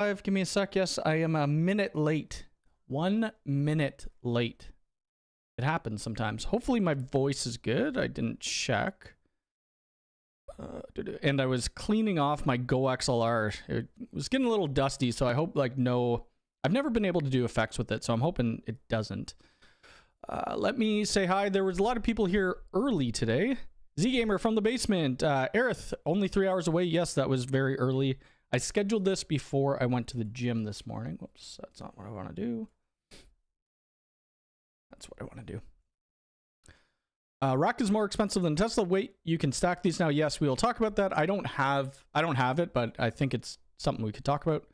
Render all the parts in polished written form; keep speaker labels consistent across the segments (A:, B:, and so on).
A: Give me a sec. Yes, I am a minute late. 1 minute late. It happens sometimes. Hopefully my voice is good. I didn't check. And I was cleaning off my Go XLR. It was getting a little dusty, so I hope I've never been able to do effects with it, so I'm hoping it doesn't. Let me say hi. There was a lot of people here early today. Z-Gamer from the basement. Aerith, only 3 hours away. Yes, that was very early. I scheduled this before I went to the gym this morning. Whoops, that's not what I want to do. That's what I want to do. Rack is more expensive than Tesla. Wait, you can stack these now. Yes, we will talk about that. I don't have it, but I think it's something we could talk about.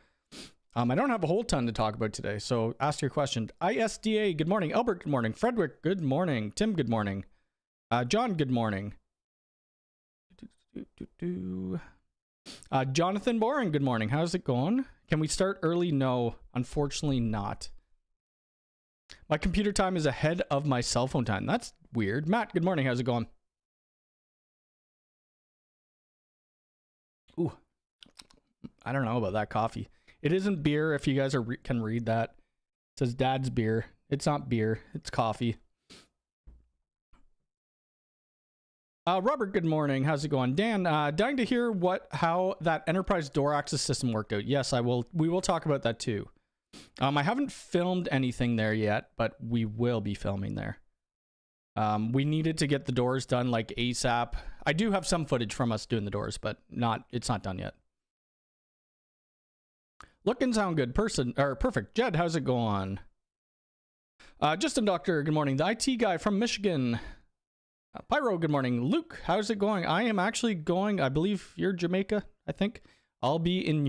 A: I don't have a whole ton to talk about today, so ask your question. ISDA, good morning. Albert, good morning. Frederick, good morning. Tim, good morning. John, good morning. Jonathan Boring, good morning. How's it going? Can we start early? No, unfortunately not. My computer time is ahead of my cell phone time. That's weird. Matt, good morning. How's it going? Ooh, I don't know about that coffee. It isn't beer, if you guys can read that. It says Dad's beer. It's not beer. It's coffee. Robert, good morning. How's it going? Dan, dying to hear how that enterprise door access system worked out. Yes, we will talk about that too. I haven't filmed anything there yet, but we will be filming there. We needed to get the doors done like ASAP. I do have some footage from us doing the doors, but it's not done yet. Look and sound good. Perfect. Jed, how's it going? Justin Doctor, good morning. The IT guy from Michigan. Pyro, good morning. Luke, how's it going? I am actually going, I believe you're Jamaica, I think. I'll be in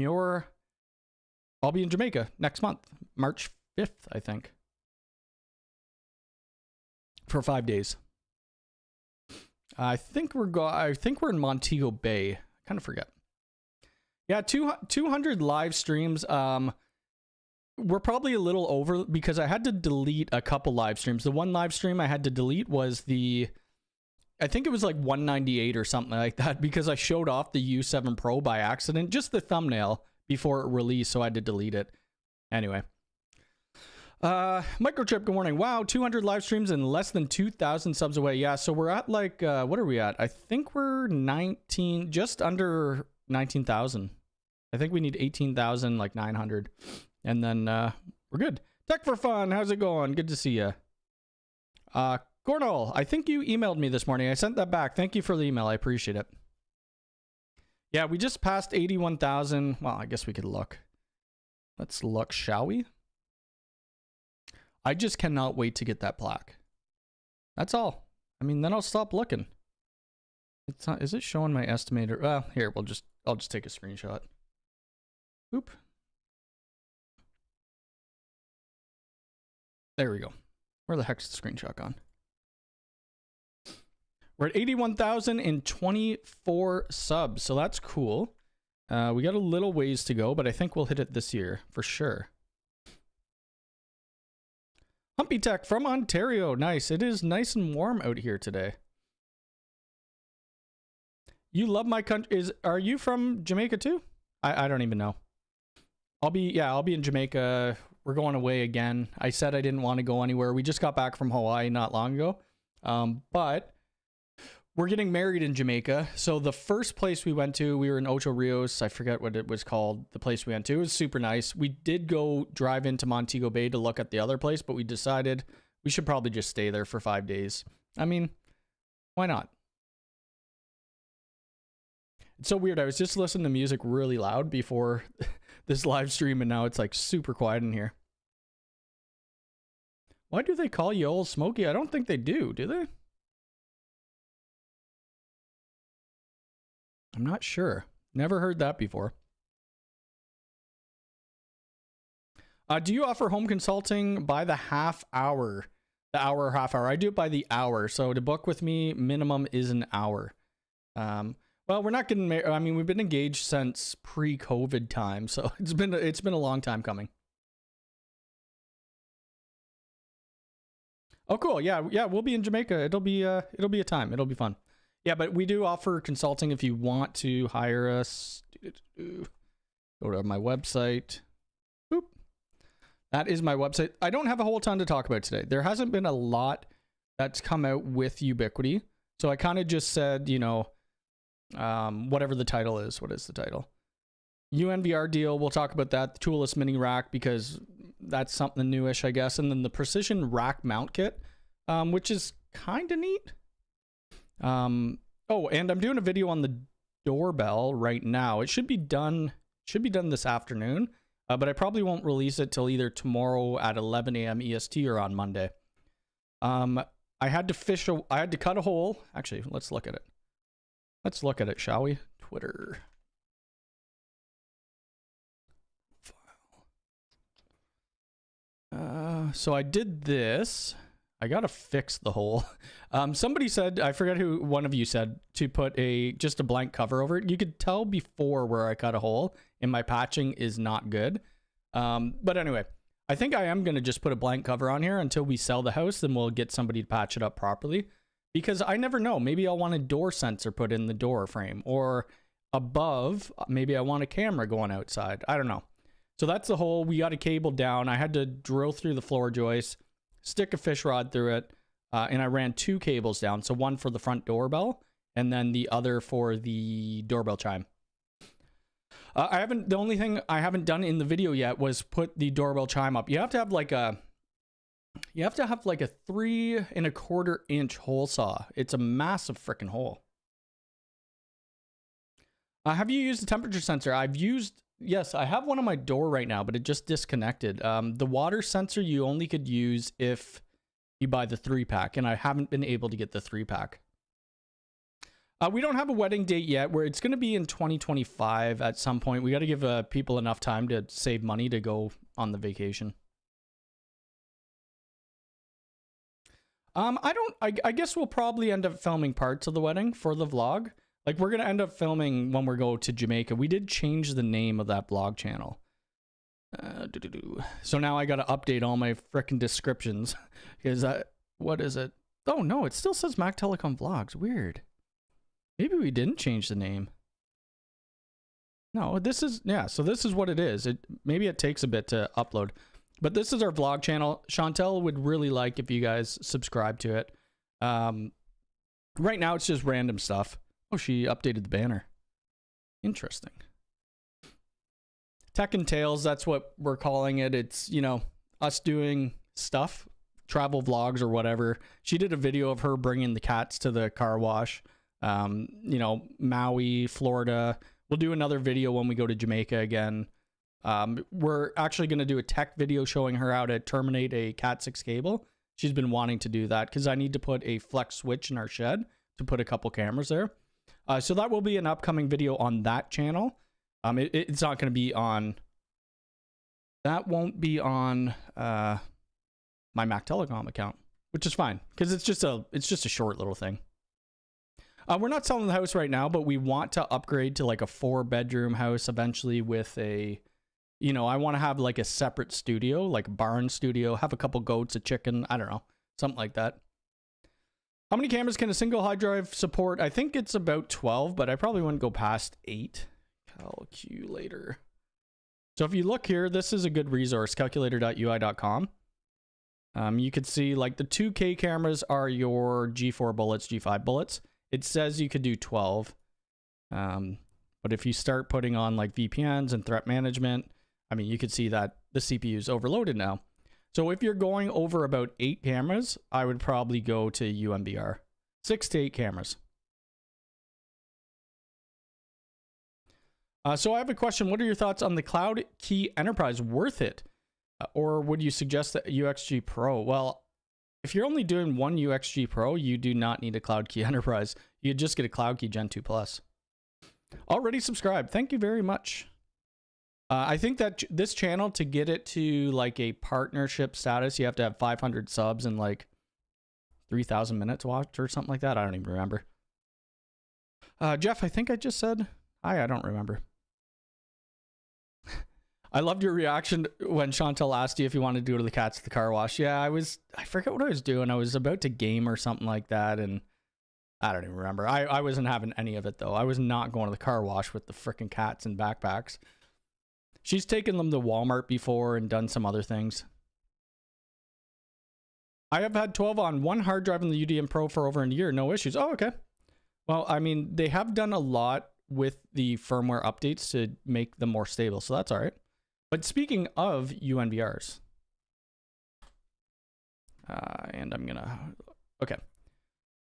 A: Jamaica next month, March 5th, I think. For 5 days. I think we're in Montego Bay. I kind of forget. Yeah, 200 live streams. We're probably a little over because I had to delete a couple live streams. The one live stream I had to delete was I think it was like 198 or something like that because I showed off the U7 Pro by accident, just the thumbnail before it released, so I had to delete it. Anyway. Microchip, good morning. Wow, 200 live streams and less than 2,000 subs away. Yeah, so we're at like, what are we at? I think we're just under 19,000. I think we need 18,000, like 900. And then we're good. Tech for Fun, how's it going? Good to see you. Gornal, I think you emailed me this morning. I sent that back. Thank you for the email. I appreciate it. Yeah, we just passed 81,000. Well, I guess we could look. Let's look, shall we? I just cannot wait to get that plaque. That's all. I mean, then I'll stop looking. It's not, is it showing my estimator? Well, here, I'll just take a screenshot. Oop. There we go. Where the heck's the screenshot gone? We're at 81,024 subs, so that's cool. We got a little ways to go, but I think we'll hit it this year for sure. Humpy Tech from Ontario. Nice. It is nice and warm out here today. You love my country. Are you from Jamaica too? I don't even know. I'll be in Jamaica. We're going away again. I said I didn't want to go anywhere. We just got back from Hawaii not long ago. But we're getting married in Jamaica. So the first place we went to, we were in Ocho Rios. I forget what it was called. The place we went to, it was super nice. We did go drive into Montego Bay to look at the other place, but we decided we should probably just stay there for 5 days. I mean, why not? It's so weird. I was just listening to music really loud before this live stream, and now it's like super quiet in here. Why do they call you Old Smokey? I don't think they do they? I'm not sure. Never heard that before. Do you offer home consulting by the half hour? The hour or half hour? I do it by the hour. So to book with me, minimum is an hour. Well, we're not getting married. I mean, we've been engaged since pre-COVID time, so it's been a long time coming. Oh, cool. Yeah, we'll be in Jamaica. It'll be a time. It'll be fun. Yeah, but we do offer consulting if you want to hire us. Go to my website. That is my website. I don't have a whole ton to talk about today. There hasn't been a lot that's come out with Ubiquiti. So I kind of just said, you know, whatever the title is. What is the title? Unvr deal. We'll talk about that. The toolless mini rack, because that's something newish, I guess. And then the precision rack mount kit, which is kind of neat. Oh, and I'm doing a video on the doorbell right now. It should be done this afternoon, but I probably won't release it till either tomorrow at 11 a.m. EST or on Monday. I had to cut a hole. Actually, let's look at it. Let's look at it, shall we? Twitter. So I did this. I gotta fix the hole. Somebody said, I forget who, one of you said to put just a blank cover over it. You could tell before where I cut a hole, and my patching is not good. But anyway, I think I am gonna just put a blank cover on here until we sell the house, then we'll get somebody to patch it up properly. Because I never know, maybe I'll want a door sensor put in the door frame, or above, maybe I want a camera going outside. I don't know. So that's the hole. We got a cable down. I had to drill through the floor joist, stick a fish rod through it, and I ran 2 cables down. So one for the front doorbell, and then the other for the doorbell chime. The only thing I haven't done in the video yet was put the doorbell chime up. You have to have like a 3 1/4 inch hole saw. It's a massive freaking hole. Have you used the temperature sensor? Yes, I have one on my door right now, but it just disconnected. The water sensor you only could use if you buy the 3-pack, and I haven't been able to get the 3-pack. We don't have a wedding date yet, where it's going to be in 2025 at some point. We got to give people enough time to save money to go on the vacation. I guess we'll probably end up filming parts of the wedding for the vlog. Like, we're going to end up filming when we go to Jamaica. We did change the name of that vlog channel. So now I got to update all my frickin' descriptions. Because what is it? Oh, no, it still says Mactelecom Vlogs. Weird. Maybe we didn't change the name. No, this is, yeah, so this is what it is. Maybe it takes a bit to upload. But this is our vlog channel. Chantel would really like if you guys subscribe to it. Right now, it's just random stuff. Oh, she updated the banner. Interesting. Tech and Tales, that's what we're calling it. It's, you know, us doing stuff, travel vlogs or whatever. She did a video of her bringing the cats to the car wash. You know, Maui, Florida. We'll do another video when we go to Jamaica again. We're actually going to do a tech video showing her how to terminate a Cat 6 cable. She's been wanting to do that because I need to put a flex switch in our shed to put a couple cameras there. So that will be an upcoming video on that channel. It's not going to be on... That won't be on my Mactelecom account, which is fine because it's just a short little thing. We're not selling the house right now, but we want to upgrade to like a 4-bedroom house eventually with a... You know, I want to have like a separate studio, like a barn studio, have a couple goats, a chicken, I don't know, something like that. How many cameras can a single hard drive support? I think it's about 12, but I probably wouldn't go past 8. Calculator. So if you look here, this is a good resource, calculator.ui.com. You could see like the 2K cameras are your G4 bullets, G5 bullets. It says you could do 12. But if you start putting on like VPNs and threat management, I mean, you could see that the CPU is overloaded now. So if you're going over about 8 cameras, I would probably go to UMBR. 6 to 8 cameras. So I have a question. What are your thoughts on the Cloud Key Enterprise? Worth it? Or would you suggest the UXG Pro? Well, if you're only doing one UXG Pro, you do not need a Cloud Key Enterprise. You just get a Cloud Key Gen 2 Plus. Already subscribed. Thank you very much. I think that this channel, to get it to like a partnership status, you have to have 500 subs and like 3,000 minutes watched or something like that. I don't even remember. Jeff, I think I just said hi. I don't remember. I loved your reaction when Chantel asked you if you wanted to go to the cats at the car wash. Yeah, I forget what I was doing. I was about to game or something like that, and I don't even remember. I wasn't having any of it, though. I was not going to the car wash with the frickin' cats and backpacks. She's taken them to Walmart before and done some other things. I have had 12 on one hard drive in the UDM Pro for over a year. No issues. Oh, okay. Well, I mean, they have done a lot with the firmware updates to make them more stable, so that's all right. But speaking of UNVRs, and I'm gonna, okay.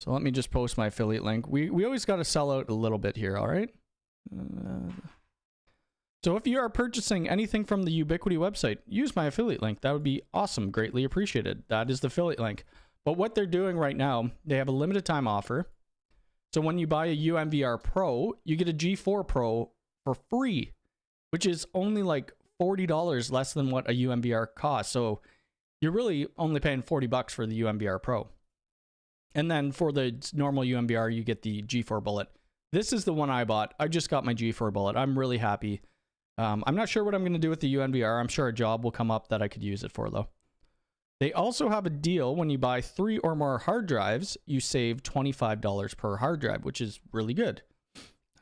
A: So let me just post my affiliate link. We always got to sell out a little bit here, all right? So if you are purchasing anything from the Ubiquiti website, use my affiliate link. That would be awesome. Greatly appreciated. That is the affiliate link. But what they're doing right now, they have a limited time offer. So when you buy a UNVR Pro, you get a G4 Pro for free, which is only like $40 less than what a UNVR costs. So you're really only paying $40 for the UNVR Pro. And then for the normal UNVR, you get the G4 Bullet. This is the one I bought. I just got my G4 Bullet. I'm really happy. I'm not sure what I'm going to do with the UNVR. I'm sure a job will come up that I could use it for, though. They also have a deal when you buy 3 or more hard drives, you save $25 per hard drive, which is really good.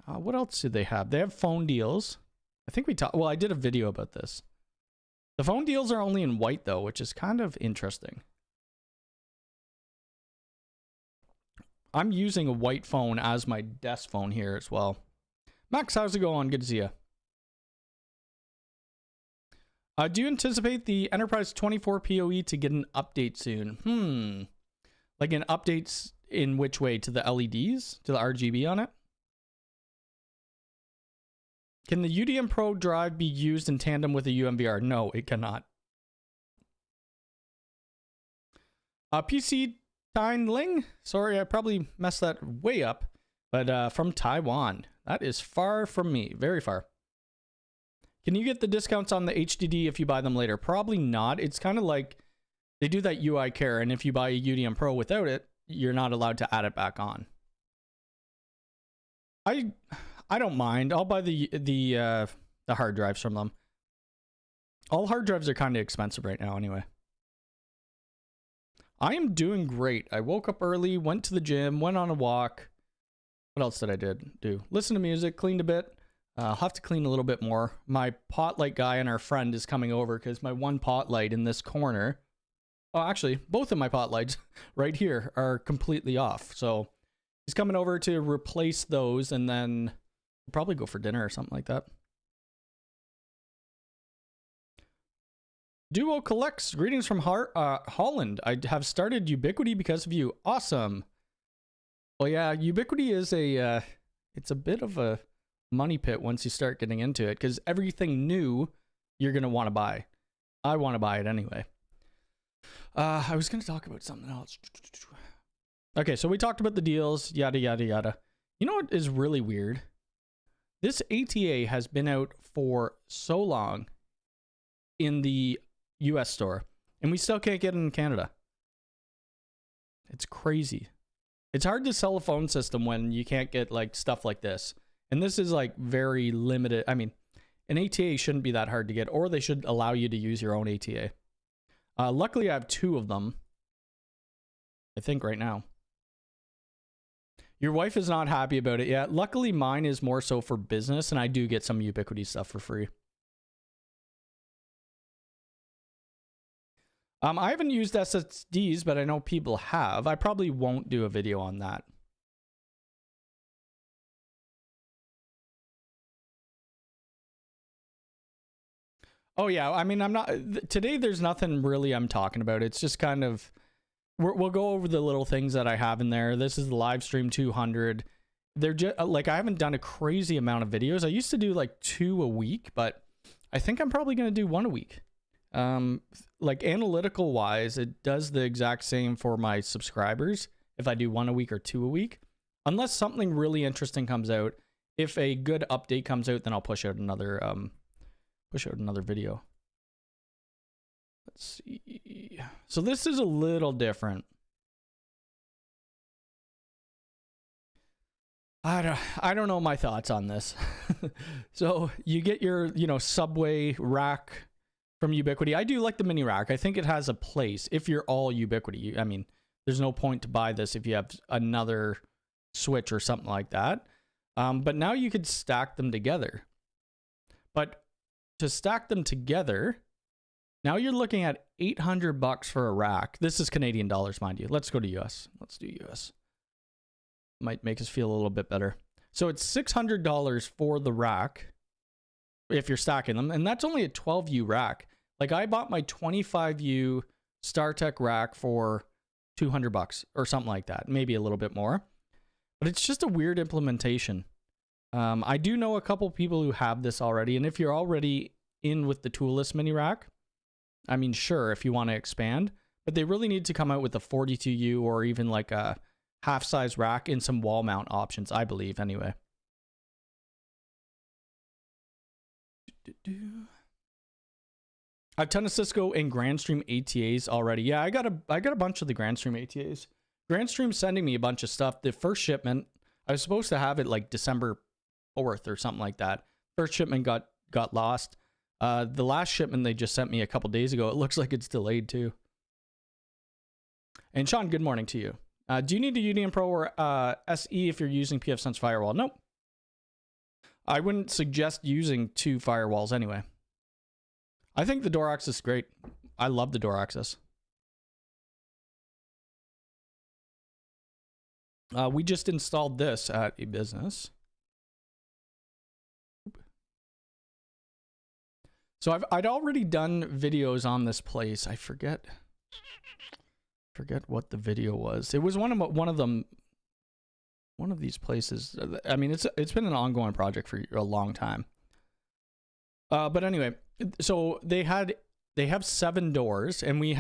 A: What else do they have? They have phone deals. I think we talked, well, I did a video about this. The phone deals are only in white, though, which is kind of interesting. I'm using a white phone as my desk phone here as well. Max, how's it going? Good to see you. Do you anticipate the Enterprise 24 PoE to get an update soon? Like an update in which way? To the LEDs? To the RGB on it? Can the UDM Pro drive be used in tandem with a UNVR? No, it cannot. PC Tine Ling? Sorry, I probably messed that way up. But from Taiwan. That is far from me. Very far. Can you get the discounts on the HDD if you buy them later? Probably not. It's kind of like they do that UI care, and if you buy a UDM Pro without it, you're not allowed to add it back on. I don't mind. I'll buy the hard drives from them. All hard drives are kind of expensive right now anyway. I am doing great. I woke up early, went to the gym, went on a walk. What else did I do? Listen to music, cleaned a bit. I'll have to clean a little bit more. My pot light guy and our friend is coming over because my one pot light in this corner, oh, actually, both of my pot lights right here are completely off. So he's coming over to replace those, and then we'll probably go for dinner or something like that. Duo collects. Greetings from Holland. I have started Ubiquiti because of you. Awesome. Well, yeah, Ubiquiti is it's a bit of a money pit once you start getting into it, because everything new you're going to want to buy. I want to buy it anyway. I was going to talk about something else. Okay, so we talked about the deals, yada, yada, yada. You know what is really weird? This ATA has been out for so long in the US store, and we still can't get it in Canada. It's crazy. It's hard to sell a phone system when you can't get like stuff like this. And this is like very limited. I mean, an ATA shouldn't be that hard to get, or they should allow you to use your own ATA. Luckily, I have 2 of them, I think, right now. Your wife is not happy about it yet. Luckily, mine is more so for business, and I do get some Ubiquiti stuff for free. I haven't used SSDs, but I know people have. I probably won't do a video on that. Oh yeah, I mean, I'm not today. There's nothing really I'm talking about. It's just kind of we'll go over the little things that I have in there. This is the live stream 200. They're just like, I haven't done a crazy amount of videos. I used to do like 2 a week, but I think I'm probably going to do 1 a week. Like analytical wise, it does the exact same for my subscribers if I do 1 a week or 2 a week, unless something really interesting comes out. If a good update comes out, then I'll push out another video. Let's see. So this is a little different. I don't know my thoughts on this. So you get your, Subway rack from Ubiquiti. I do like the mini rack. I think it has a place if you're all Ubiquiti. I mean, there's no point to buy this if you have another switch or something like that. But now you could stack them together. But to stack them together, now you're looking at $800 for a rack. This is Canadian dollars, mind you. Let's go to US. Let's do US. Might make us feel a little bit better. So it's $600 for the rack if you're stacking them, and that's only a 12U rack. Like, I bought my 25U StarTech rack for $200 or something like that, maybe a little bit more. But it's just a weird implementation. I do know a couple people who have this already, and if you're already in with the toolless mini rack, I mean, sure, if you want to expand, but they really need to come out with a 42U or even like a half-size rack and some wall mount options, I believe, anyway. I've ton of Cisco and Grandstream ATAs already. Yeah, I got a bunch of the Grandstream ATAs. Grandstream's sending me a bunch of stuff. The first shipment, I was supposed to have it like December 4th or something like that. First shipment got lost. The last shipment they just sent me a couple days ago, it looks like it's delayed too. And Sean, good morning to you. Do you need a Union Pro or SE if you're using pfSense firewall? Nope. I wouldn't suggest using 2 firewalls anyway. I think the door access is great. I love the door access. We just installed this at a business. So I'd already done videos on this place. I forget what the video was. It was one of these places. I mean, it's been an ongoing project for a long time. But anyway, so they have 7 doors, and we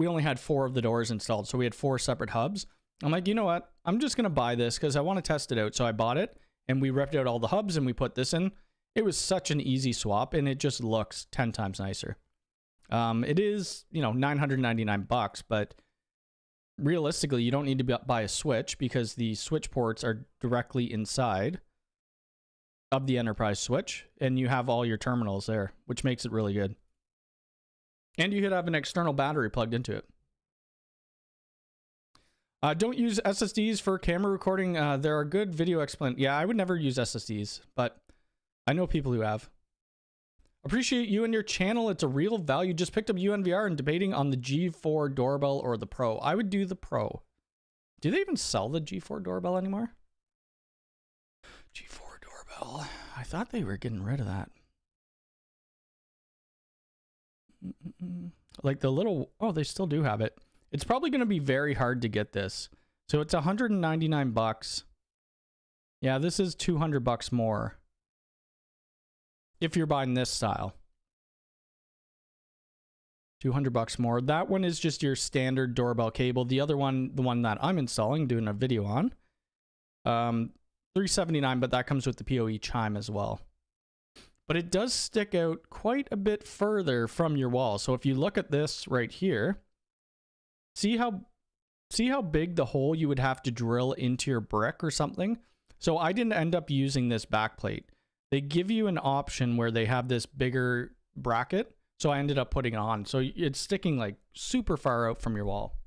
A: only had 4 of the doors installed, so we had 4 separate hubs. I'm like, you know what? I'm just gonna buy this because I want to test it out. So I bought it, and we ripped out all the hubs, and we put this in. It was such an easy swap, and it just looks 10 times nicer. It is, you know, $999, but realistically, you don't need to buy a switch because the switch ports are directly inside of the enterprise switch, and you have all your terminals there, which makes it really good. And you could have an external battery plugged into it. Don't use SSDs for camera recording. There are good video Yeah, I would never use SSDs, but I know people who have. Appreciate you and your channel. It's a real value. Just picked up UNVR and debating on the G4 doorbell or the Pro. I would do the Pro. Do they even sell the G4 doorbell anymore? G4 doorbell. I thought they were getting rid of that. Like the little... Oh, they still do have it. It's probably going to be very hard to get this. So it's $199. Yeah, this is $200 more. If you're buying this style. $200 more. That one is just your standard doorbell cable. The other one, the one that I'm installing, doing a video on, $379, but that comes with the PoE chime as well. But it does stick out quite a bit further from your wall. So if you look at this right here, see how big the hole you would have to drill into your brick or something? So I didn't end up using this backplate. They give you an option where they have this bigger bracket. So I ended up putting it on. So it's sticking like super far out from your wall.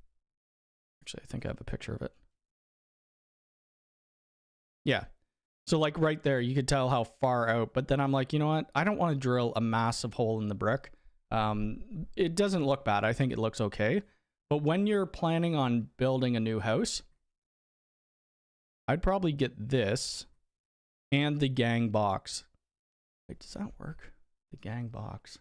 A: Actually, I think I have a picture of it. Yeah. So like right there, you could tell how far out. But then I'm like, you know what? I don't want to drill a massive hole in the brick. It doesn't look bad. I think it looks okay. But when you're planning on building a new house, I'd probably get this and the gang box. Wait, does that work? The gang box.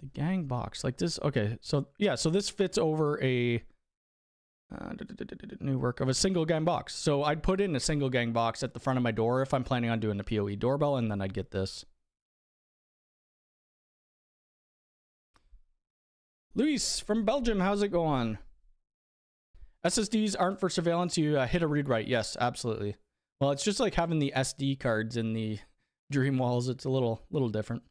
A: The gang box. Like this. Okay, so yeah, so this fits over a new work of a single gang box. So I'd put in a single gang box at the front of my door if I'm planning on doing a PoE doorbell, and then I'd get this. Luis from Belgium, how's it going? SSDs aren't for surveillance. You hit a read write. Yes, absolutely. Well, it's just like having the SD cards in the Dream walls. It's a little different.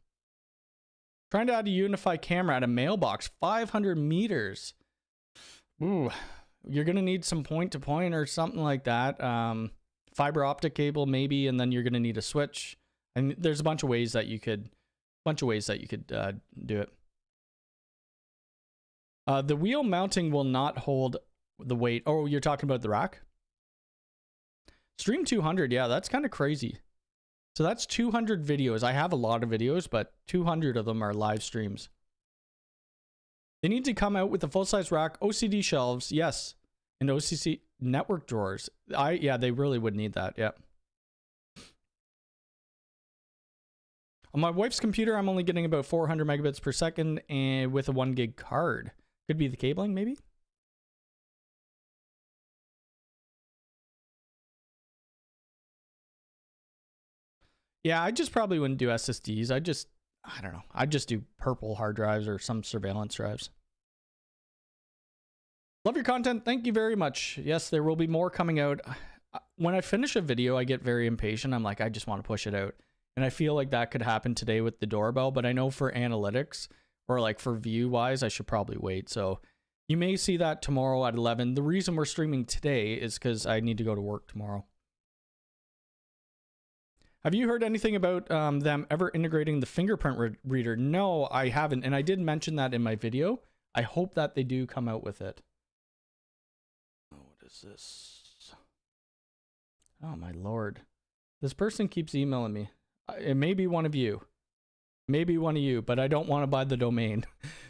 A: Trying to add a UniFi camera at a mailbox, 500 meters. Ooh, you're going to need some point-to-point or something like that. Fiber optic cable maybe, and then you're going to need a switch. And there's a bunch of ways that you could do it. The wheel mounting will not hold the weight. Oh, you're talking about the rack? Stream 200, yeah, that's kind of crazy. So that's 200 videos. I have a lot of videos, but 200 of them are live streams. They need to come out with a full-size rack, OCD shelves, yes, and OCC network drawers. Yeah, they really would need that, yeah. On my wife's computer, I'm only getting about 400 megabits per second and with a 1 gig card. Could be the cabling, maybe? Yeah, I just probably wouldn't do SSDs. I don't know. I'd just do purple hard drives or some surveillance drives. Love your content. Thank you very much. Yes, there will be more coming out. When I finish a video, I get very impatient. I'm like, I just want to push it out. And I feel like that could happen today with the doorbell, but I know for analytics or like for view wise, I should probably wait. So you may see that tomorrow at 11. The reason we're streaming today is because I need to go to work tomorrow. Have you heard anything about them ever integrating the fingerprint reader? No, I haven't. And I did mention that in my video. I hope that they do come out with it. Oh, what is this? Oh, my Lord. This person keeps emailing me. It may be one of you. Maybe one of you, but I don't want to buy the domain.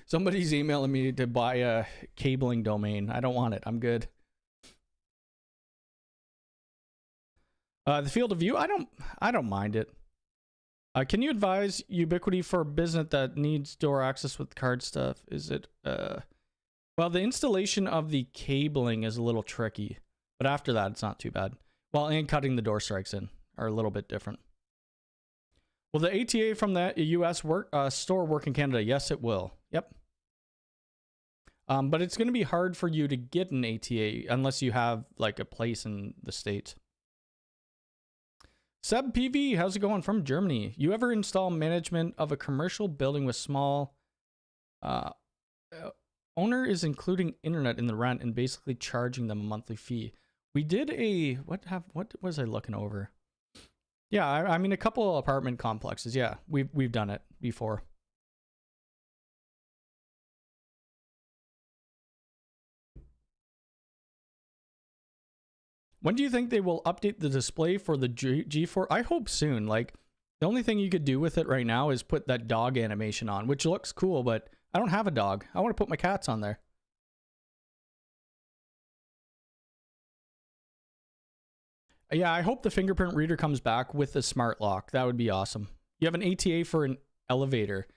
A: Somebody's emailing me to buy a cabling domain. I don't want it. I'm good. The field of view, I don't mind it. Can you advise Ubiquiti for a business that needs door access with card stuff? Is it well, the installation of the cabling is a little tricky, but after that it's not too bad. Well, and cutting the door strikes in are a little bit different. Will the ATA from the US store work in Canada? Yes, it will. Yep. But it's going to be hard for you to get an ATA unless you have like a place in the States. Seb PV, how's it going from Germany? You ever install management of a commercial building with small owner is including internet in the rent and basically charging them a monthly fee? We did a what was I looking over? Yeah, I mean a couple of apartment complexes. Yeah, we've done it before. When do you think they will update the display for the G4? I hope soon. Like, the only thing you could do with it right now is put that dog animation on, which looks cool, but I don't have a dog. I want to put my cats on there. Yeah, I hope the fingerprint reader comes back with a smart lock. That would be awesome. You have an ATA for an elevator.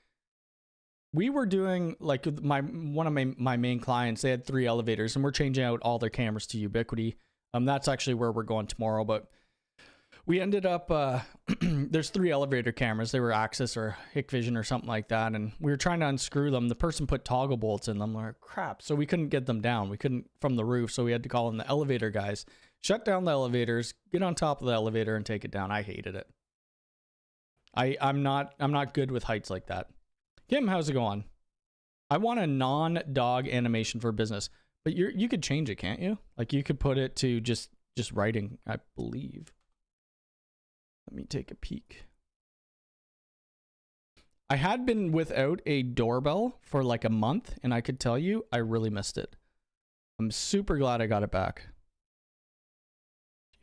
A: We were doing, like, one of my main clients, they had 3 elevators, and we're changing out all their cameras to Ubiquiti. That's actually where we're going tomorrow, but we ended up, there's 3 elevator cameras. They were Axis or Hikvision or something like that, and we were trying to unscrew them. The person put toggle bolts in them. We're like, crap. So we couldn't get them down. We couldn't from the roof, so we had to call in the elevator guys, shut down the elevators, get on top of the elevator, and take it down. I hated it. I'm not good with heights like that. Kim, how's it going? I want a non-dog animation for business. But you could change it, can't you? Like you could put it to just writing, I believe. Let me take a peek. I had been without a doorbell for like a month, and I could tell you I really missed it. I'm super glad I got it back.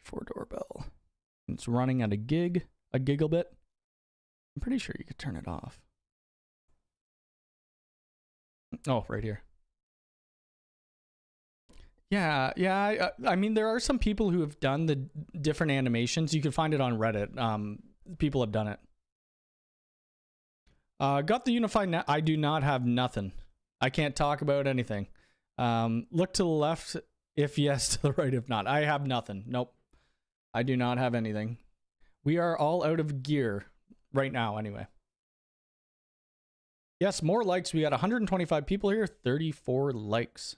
A: G4 doorbell. It's running at a gigabit. I'm pretty sure you could turn it off. Oh, right here. Yeah. I mean, there are some people who have done the different animations. You can find it on Reddit. People have done it. Got the UniFi net. I do not have nothing. I can't talk about anything. Look to the left if yes, to the right if not. I have nothing. Nope. I do not have anything. We are all out of gear right now anyway. Yes, more likes. We got 125 people here, 34 likes.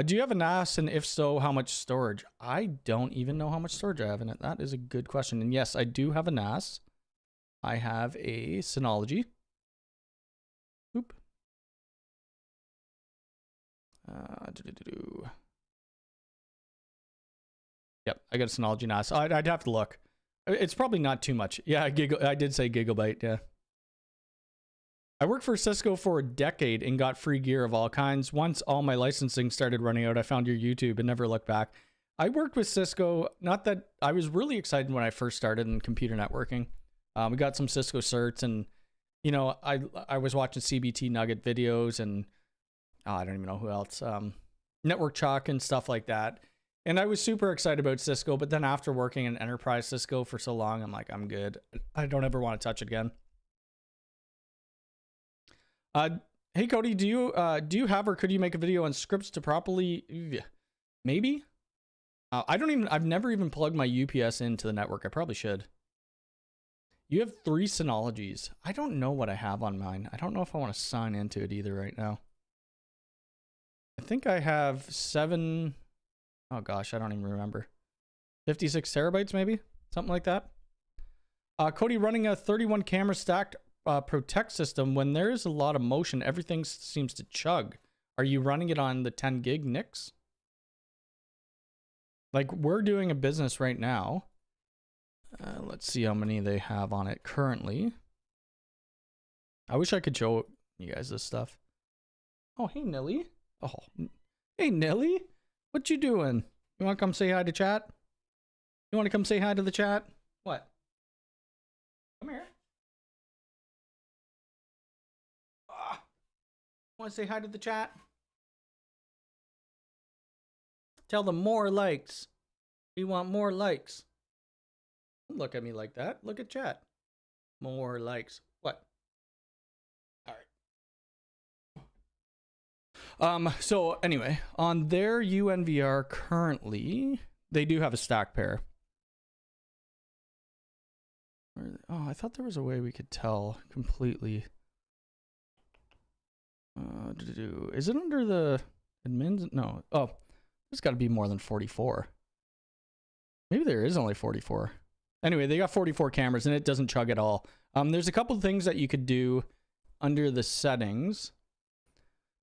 A: Do you have a NAS, and if so, how much storage? I don't even know how much storage I have in it. That is a good question. And yes, I do have a NAS. I have a Synology. Oop. Yep, I got a Synology NAS. I'd have to look. It's probably not too much. Yeah, I did say gigabyte, yeah. I worked for Cisco for a decade and got free gear of all kinds. Once all my licensing started running out, I found your YouTube and never looked back. I worked with Cisco. Not that I was really excited when I first started in computer networking. We got some Cisco certs, and you know, I was watching CBT Nugget videos, and I don't even know who else, Network Chalk and stuff like that. And I was super excited about Cisco, but then after working in enterprise Cisco for so long, I'm like, I'm good. I don't ever want to touch it again. Hey Cody, do you have, or could you make a video on scripts to properly, maybe? I've never even plugged my UPS into the network. I probably should. You have 3 Synologies. I don't know what I have on mine. I don't know if I want to sign into it either right now. I think I have 7. Oh gosh, I don't even remember. 56 terabytes maybe? Something like that. Cody, running a 31 camera stacked protect system, when there is a lot of motion, everything seems to chug. Are you running it on the 10 gig NICs? Like, we're doing a business right now. Let's see how many they have on it currently. I wish I could show you guys this stuff. Oh, hey, Nilly. Oh, hey, Nilly. What you doing? You want to come say hi to chat? You want to come say hi to the chat? What? Come here. Want to say hi to the chat? Tell them more likes. We want more likes. Don't look at me like that. Look at chat. More likes. What? All right. So anyway, on their UNVR currently, they do have a stack pair. Oh, I thought there was a way we could tell completely. Is it under the admins? No. Oh, there's got to be more than 44. Maybe there is only 44. Anyway, they got 44 cameras and it doesn't chug at all. There's a couple of things that you could do under the settings.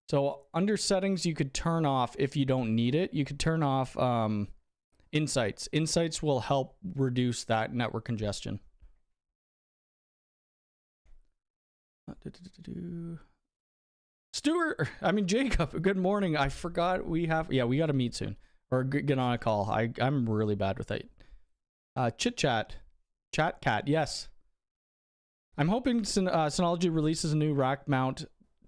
A: So under settings, you could turn off, if you don't need it, you could turn off insights. Insights will help reduce that network congestion. Jacob, good morning. I forgot we got to meet soon or get on a call. I'm really bad with it. Chit chat cat. Yes. I'm hoping Synology releases a new rack mount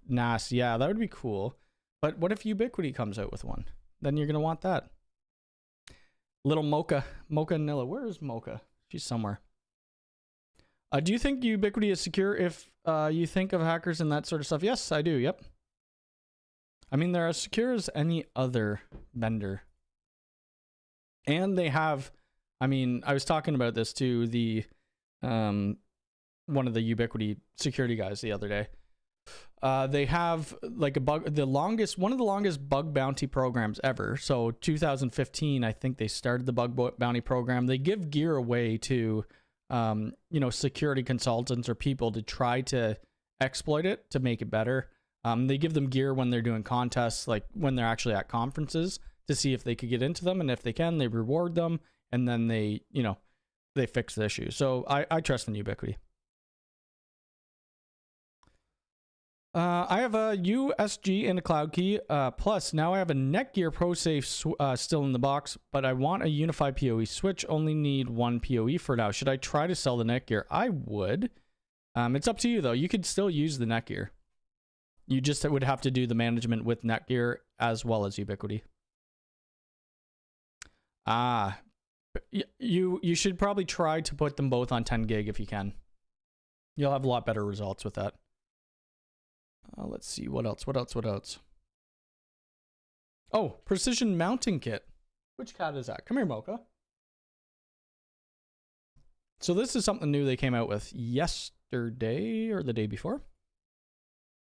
A: NAS. Yeah, that would be cool. But what if Ubiquiti comes out with one? Then you're going to want that. Little Mocha Nilla. Where is Mocha? She's somewhere. Do you think Ubiquiti is secure if you think of hackers and that sort of stuff? Yes, I do. Yep. I mean, they're as secure as any other vendor. And they have, I mean, I was talking about this to the one of the Ubiquiti security guys the other day. They have like one of the longest bug bounty programs ever. So 2015, I think they started the bug bounty program. They give gear away to security consultants or people to try to exploit it to make it better. They give them gear when they're doing contests, like when they're actually at conferences, to see if they could get into them, and if they can, they reward them, and then they fix the issue. So I trust in Ubiquiti. I have a USG and a cloud key. Plus, now I have a Netgear ProSafe still in the box, but I want a UniFi PoE switch. Only need 1 PoE for now. Should I try to sell the Netgear? I would. It's up to you, though. You could still use the Netgear. You just would have to do the management with Netgear as well as Ubiquiti. You should probably try to put them both on 10 gig if you can. You'll have a lot better results with that. Let's see, what else? Oh, precision mounting kit. Which cat is that? Come here, Mocha. So this is something new they came out with yesterday or the day before.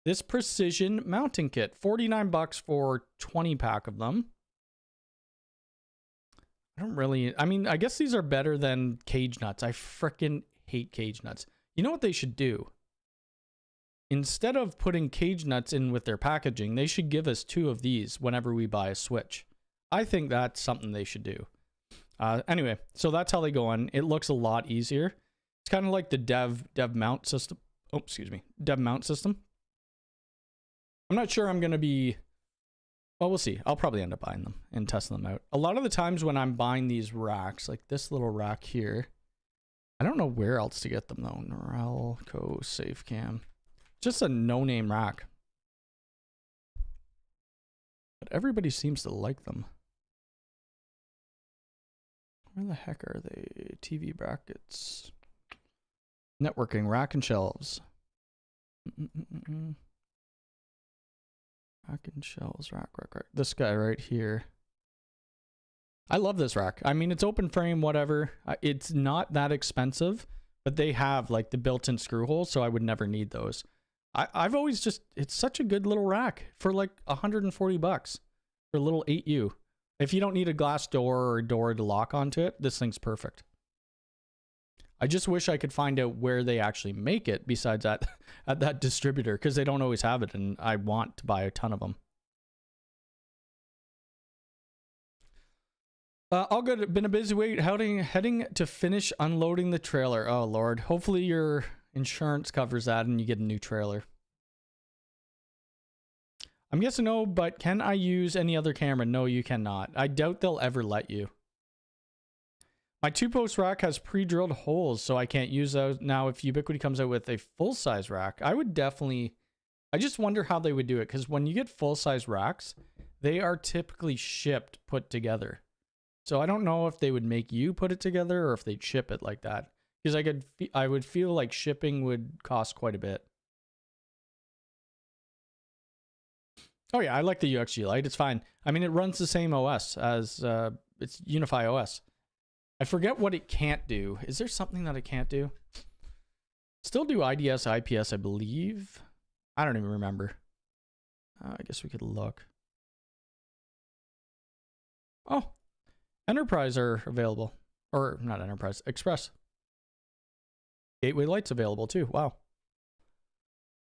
A: This precision mounting kit, $49 for 20 pack of them. I mean, I guess these are better than cage nuts. I frickin' hate cage nuts. You know what they should do? Instead of putting cage nuts in with their packaging, they should give us 2 of these whenever we buy a Switch. I think that's something they should do. Anyway, so that's how they go on. It looks a lot easier. It's kind of like the dev mount system. Oh, excuse me. Dev mount system. I'm not sure I'm going to be Well, we'll see. I'll probably end up buying them and testing them out. A lot of the times when I'm buying these racks, like this little rack here, I don't know where else to get them though. Norelco SafeCam. Just a no-name rack. But everybody seems to like them. Where the heck are they? TV brackets. Networking, rack and shelves. Rack and shelves, rack. This guy right here. I love this rack. I mean, it's open frame, whatever. It's not that expensive, but they have like the built-in screw holes, so I would never need those. I've always just, it's such a good little rack for like 140 bucks for a little 8U. If you don't need a glass door or a door to lock onto it, this thing's perfect. I just wish I could find out where they actually make it besides at that distributor, because they don't always have it and I want to buy a ton of them. All good. Been a busy week. Heading to finish unloading the trailer. Oh, Lord. Hopefully your insurance covers that and you get a new trailer. I'm guessing no, but can I use any other camera? No, you cannot. I doubt they'll ever let you. My 2-post rack has pre-drilled holes, so I can't use those. Now, if Ubiquiti comes out with a full-size rack, I would definitely... I just wonder how they would do it, because when you get full-size racks, they are typically shipped put together. So I don't know if they would make you put it together or if they'd ship it like that. Because I would feel like shipping would cost quite a bit. Oh yeah, I like the UXG Lite. It's fine. I mean, it runs the same OS as it's UniFi OS. I forget what it can't do. Is there something that it can't do? Still do IDS, IPS, I believe. I don't even remember. I guess we could look. Oh, Enterprise are available. Or not Enterprise, Express. Gateway Light's available too. Wow.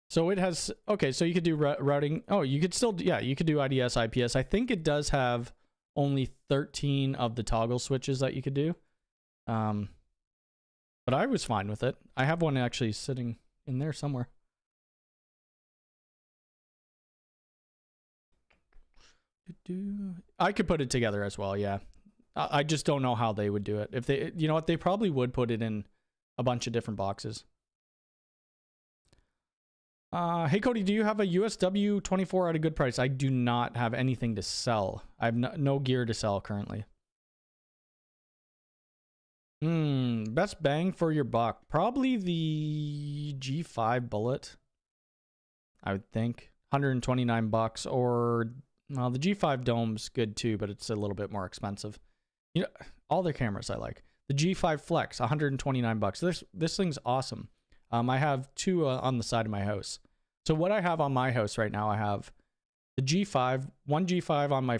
A: So it has, okay, so you could do routing. Oh, you could still, yeah, you could do IDS, IPS. I think it does have only 13 of the toggle switches that you could do. But I was fine with it. I have one actually sitting in there somewhere. I could put it together as well, yeah. I just don't know how they would do it. If they, you know what, they probably would put it in a bunch of different boxes. Hey Cody, do you have a USW 24 at a good price? I do not have anything to sell. I have no gear to sell currently. Best bang for your buck. Probably the G5 bullet. I would think 129 bucks, or well, the G5 dome's good too, but it's a little bit more expensive. You know, all their cameras I like. The G5 Flex, 129 bucks. This thing's awesome. I have two on the side of my house. So what I have on my house right now, I have the G5, one G5 on my,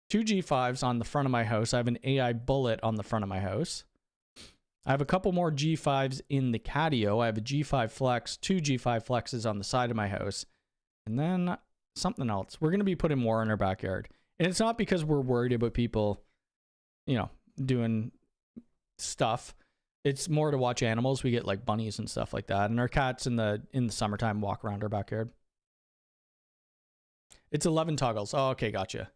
A: two G5s on the front of my house. I have an AI bullet on the front of my house. I have a couple more G5s in the catio. I have a G5 Flex, two G5 Flexes on the side of my house. And then something else. We're going to be putting more in our backyard. And it's not because we're worried about people, you know, doing stuff. It's more to watch animals. We get like bunnies and stuff like that. And our cats in the summertime walk around our backyard. It's 11 toggles. Oh, okay, gotcha.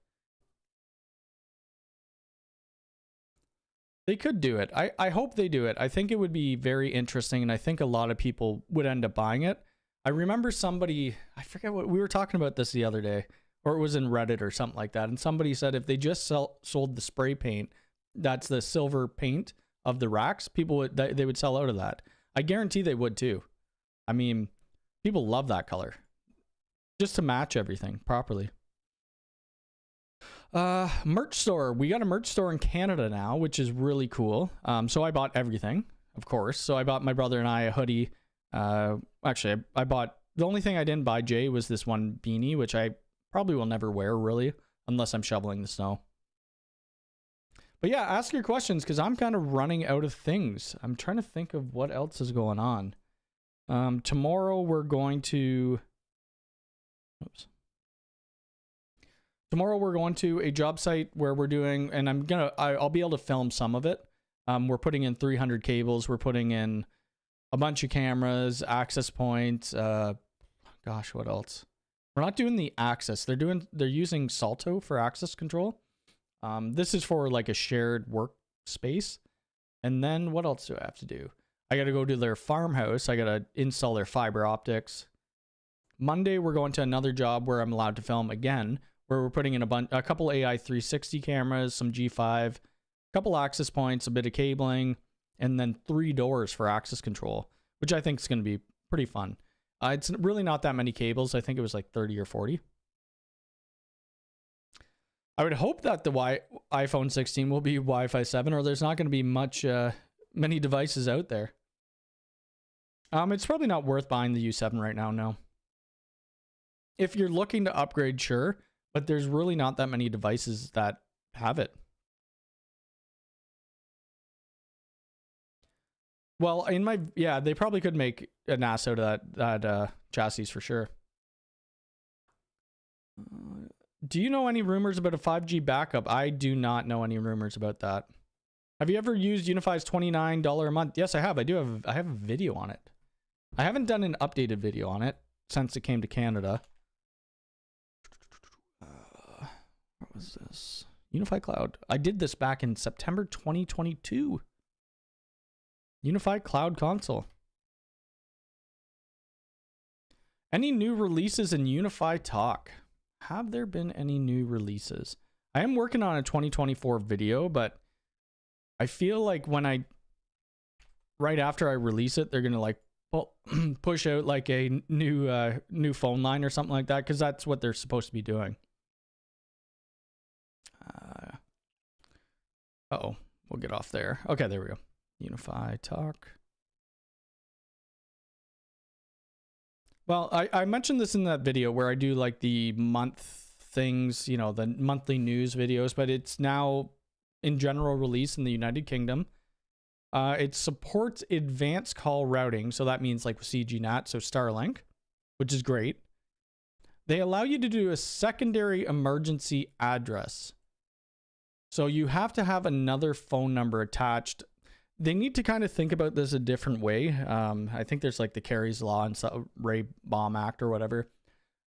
A: They could do it. I hope they do it. I think it would be very interesting, and I think a lot of people would end up buying it. I remember somebody, I forget what, we were talking about this the other day, or it was in Reddit or something like that, and somebody said if they just sold the spray paint, that's the silver paint of the racks, people would, they would sell out of that. I guarantee they would too. I mean, people love that color. Just to match everything properly. Merch store. We got a merch store in Canada now, which is really cool. So I bought everything, of course. So I bought my brother and I a hoodie. Actually, I bought, the only thing I didn't buy, Jay, was this one beanie, which I probably will never wear really, unless I'm shoveling the snow. But yeah, ask your questions, because I'm kind of running out of things. I'm trying to think of what else is going on. Tomorrow we're going to... Oops. Tomorrow we're going to a job site where we're doing, and I'll be able to film some of it. We're putting in 300 cables. We're putting in a bunch of cameras, access points. Gosh, what else? We're not doing the access. They're using Salto for access control. This is for like a shared workspace. And then what else do I have to do? I got to go to their farmhouse. I got to install their fiber optics. Monday, we're going to another job where I'm allowed to film again, where we're putting in a couple AI 360 cameras, some G5, a couple access points, a bit of cabling, and then 3 doors for access control, which I think is going to be pretty fun. It's really not that many cables. I think it was like 30 or 40. I would hope that the iPhone 16 will be Wi-Fi 7, or there's not going to be many devices out there. It's probably not worth buying the U7 right now, no. If you're looking to upgrade, sure, but there's really not that many devices that have it. Well, they probably could make a NAS out of that chassis for sure. Do you know any rumors about a 5G backup? I do not know any rumors about that. Have you ever used UniFi's $29 a month? Yes, I have. I have a video on it. I haven't done an updated video on it since it came to Canada. What was this? UniFi Cloud. I did this back in September 2022. UniFi Cloud Console. Any new releases in UniFi Talk? Have there been any new releases? I am working on a 2024 video, but I feel like right after I release it, they're going to like push out like a new phone line or something like that, because that's what they're supposed to be doing. Uh-oh, we'll get off there. Okay, there we go. UniFi Talk. Well, I mentioned this in that video where I do like the month things, you know, the monthly news videos, but it's now in general release in the United Kingdom. It supports advanced call routing, so that means like CGNAT, so Starlink, which is great. They allow you to do a secondary emergency address. So you have to have another phone number attached. They need to kind of think about this a different way. I think there's like the Carey's Law and Ray Baum Act or whatever.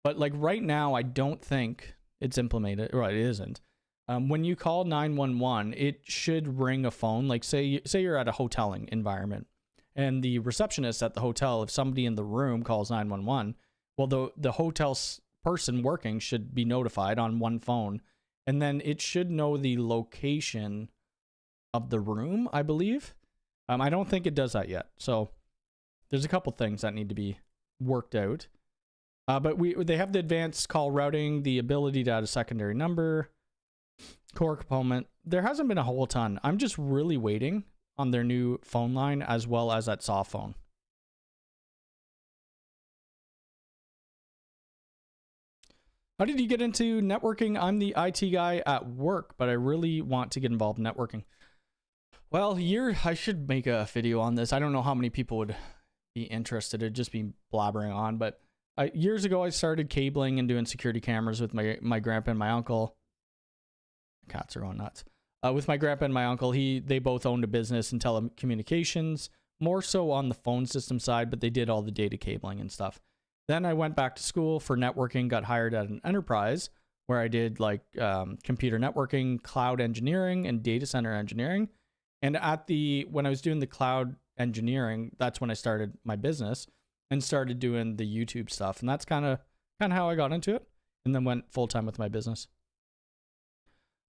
A: But like right now, I don't think it's implemented. Right, it isn't. When you call 911, it should ring a phone. Like say you're at a hoteling environment, and the receptionist at the hotel, if somebody in the room calls 911, well, the hotel person working should be notified on one phone, and then it should know the location of the room, I believe. I don't think it does that yet. So there's a couple things that need to be worked out. But they have the advanced call routing, the ability to add a secondary number, core component. There hasn't been a whole ton. I'm just really waiting on their new phone line as well as that soft phone. How did you get into networking? I'm the IT guy at work, but I really want to get involved in networking. Well, I should make a video on this. I don't know how many people would be interested. It'd just be blabbering on. But years ago, I started cabling and doing security cameras with my grandpa and my uncle. Cats are going nuts. With my grandpa and my uncle, they both owned a business in telecommunications, more so on the phone system side, but they did all the data cabling and stuff. Then I went back to school for networking, got hired at an enterprise where I did like computer networking, cloud engineering, and data center engineering. And when I was doing the cloud engineering, that's when I started my business and started doing the YouTube stuff. And that's kind of how I got into it, and then went full time with my business.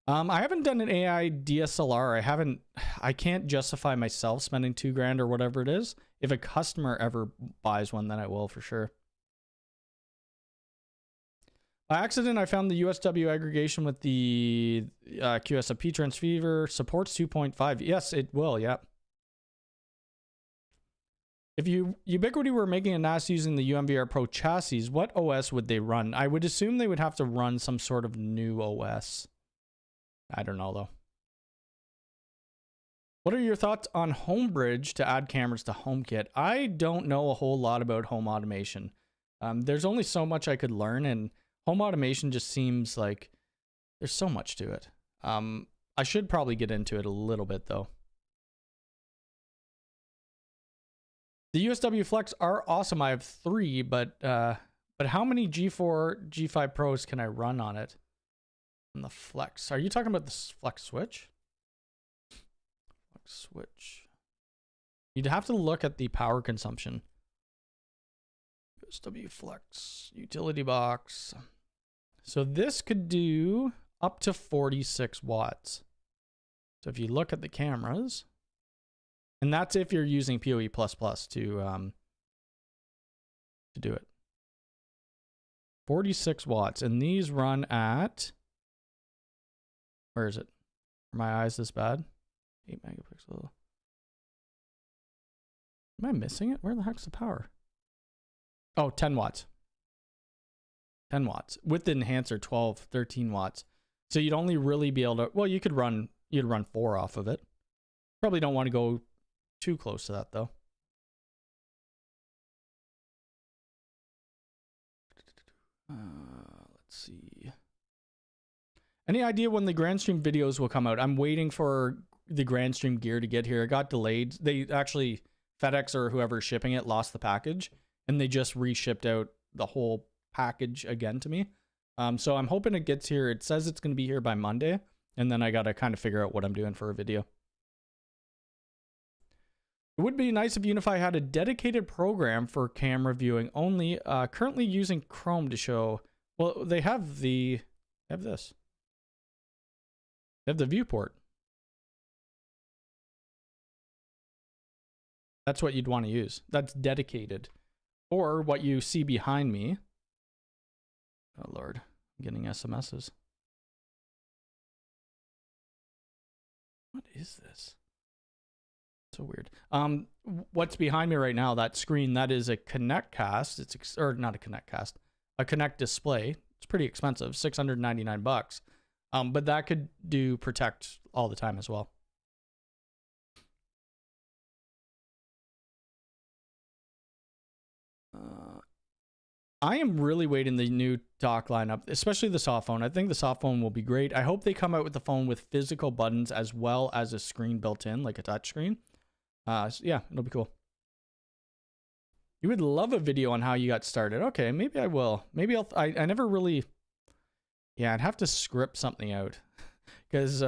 A: I haven't done an AI DSLR. I can't justify myself spending $2,000 or whatever it is. If a customer ever buys one, then I will for sure. By accident, I found the USW aggregation with the QSFP transceiver supports 2.5. Yes, it will. Yep. If Ubiquiti were making a NAS using the Unvr Pro chassis, what OS would they run? I would assume they would have to run some sort of new OS. I don't know though. What are your thoughts on Homebridge to add cameras to HomeKit? I don't know a whole lot about home automation. There's only so much I could learn, and home automation just seems like there's so much to it. I should probably get into it a little bit though. The USW Flex are awesome. I have 3, but But how many G4, G5 Pros can I run on it? On the Flex. Are you talking about the Flex switch? Flex switch. You'd have to look at the power consumption. USW Flex utility box. So this could do up to 46 watts. So if you look at the cameras, and that's if you're using PoE++ to do it. 46 watts, and these run at, where is it? Are my eyes this bad? 8 megapixel. Am I missing it? Where the heck's the power? Oh, 10 watts. 10 watts. With the enhancer, 12, 13 watts. So you'd only really be able to, well, you'd run 4 off of it. Probably don't want to go too close to that though. Let's see. Any idea when the Grandstream videos will come out? I'm waiting for the Grandstream gear to get here. It got delayed. They actually, FedEx or whoever's shipping it lost the package, and they just reshipped out the whole package again to me. So I'm hoping it gets here. It says it's going to be here by Monday, and then I got to kind of figure out what I'm doing for a video. It would be nice if UniFi had a dedicated program for camera viewing only. Currently using Chrome to show. Well, they have the. They have this. They have the viewport. That's what you'd want to use. That's dedicated. Or what you see behind me. Oh Lord, I'm getting SMSs. What is this? So weird. What's behind me right now, that screen, that is a Connect cast. It's or not a Connect cast, a Connect display. It's pretty expensive, $699. But that could do protect all the time as well. I am really waiting the new dock lineup, especially the soft phone. I think the soft phone will be great. I hope they come out with the phone with physical buttons as well as a screen built in, like a touch screen. So yeah, it'll be cool. You would love a video on how you got started. Okay, maybe I will. Maybe I never really... Yeah, I'd have to script something out. Because,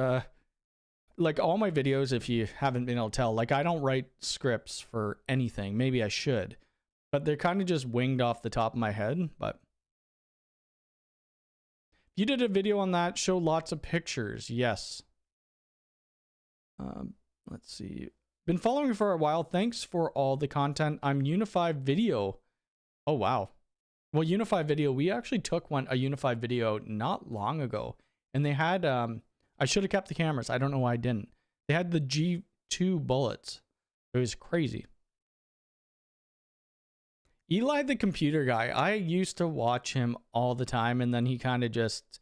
A: like all my videos, if you haven't been able to tell, like I don't write scripts for anything. Maybe I should. But they're kind of just winged off the top of my head. But you did a video on that, show lots of pictures. Yes. Let's see. Been following for a while. Thanks for all the content. I'm UniFi Video. Oh, wow. Well, UniFi Video, we actually took a UniFi Video not long ago. And they had, I should have kept the cameras. I don't know why I didn't. They had the G2 bullets. It was crazy. Eli, the computer guy, I used to watch him all the time, and then he kind of just,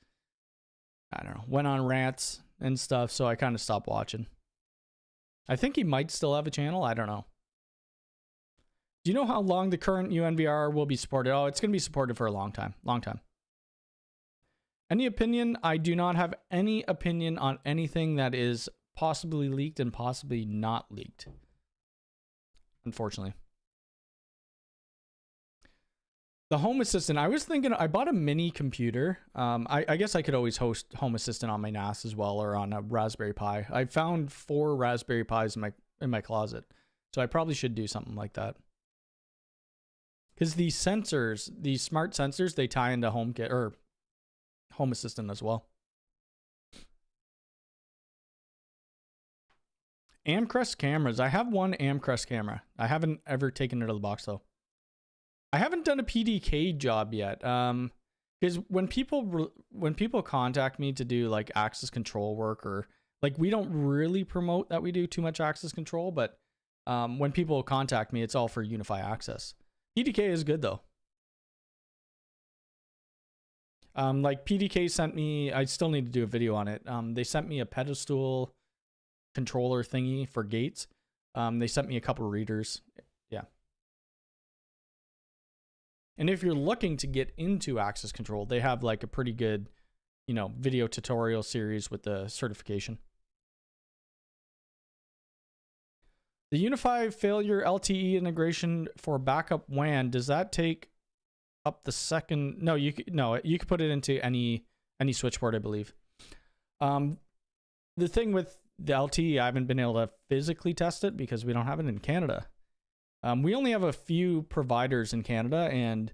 A: I don't know, went on rants and stuff, so I kind of stopped watching. I think he might still have a channel. I don't know. Do you know how long the current UNVR will be supported? Oh, it's going to be supported for a long time. Long time. Any opinion? I do not have any opinion on anything that is possibly leaked and possibly not leaked. Unfortunately. The Home Assistant, I was thinking, I bought a mini computer. I guess I could always host Home Assistant on my NAS as well, or on a Raspberry Pi. I found 4 Raspberry Pis in my closet, so I probably should do something like that. Because these sensors, these smart sensors, they tie into HomeKit or Home Assistant as well. Amcrest cameras. I have one Amcrest camera. I haven't ever taken it out of the box though. I haven't done a PDK job yet. Because when people contact me to do like access control work, or like, we don't really promote that we do too much access control, but when people contact me, it's all for UniFi access. PDK is good though. Like PDK sent me, I still need to do a video on it. They sent me a pedestal controller thingy for gates. They sent me a couple readers. Yeah. And if you're looking to get into access control, they have like a pretty good, video tutorial series with the certification. The UniFi failure LTE integration for backup WAN, does that take up the second. No, you could put it into any switchboard, I believe. The thing with the LTE, I haven't been able to physically test it because we don't have it in Canada. We only have a few providers in Canada, and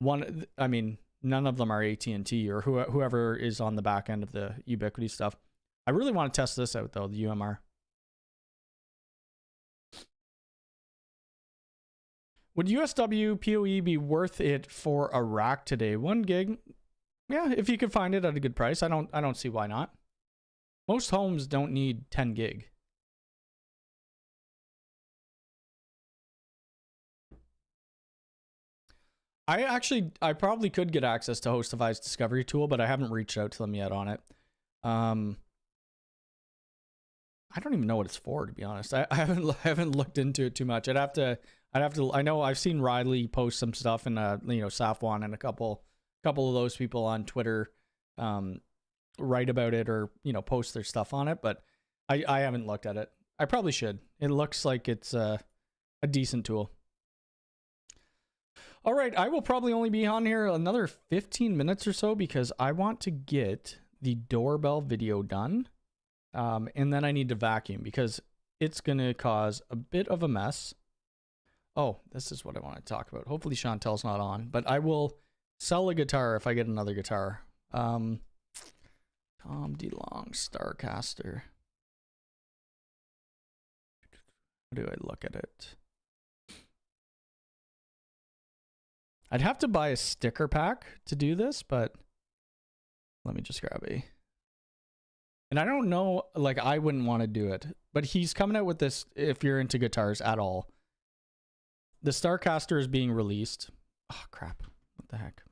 A: none of them are AT&T or whoever is on the back end of the Ubiquiti stuff. I really want to test this out though, the UMR. Would USW PoE be worth it for a rack today? 1 gig? Yeah, if you could find it at a good price. I don't see why not. Most homes don't need 10 gig. I probably could get access to Hostify's discovery tool, but I haven't reached out to them yet on it. I don't even know what it's for, to be honest. I haven't looked into it too much. I'd have to. I know I've seen Riley post some stuff in Safwan and a couple of those people on Twitter write about it or post their stuff on it, but I haven't looked at it. I probably should. It looks like it's a decent tool. All right, I will probably only be on here another 15 minutes or so because I want to get the doorbell video done. And then I need to vacuum because it's going to cause a bit of a mess. Oh, this is what I want to talk about. Hopefully Chantel's not on, but I will sell a guitar if I get another guitar. Tom DeLong, Starcaster. How do I look at it? I'd have to buy a sticker pack to do this, but let me just grab a. And I don't know, like I wouldn't want to do it, but he's coming out with this if you're into guitars at all. The Starcaster is being released. Oh, crap. What the heck?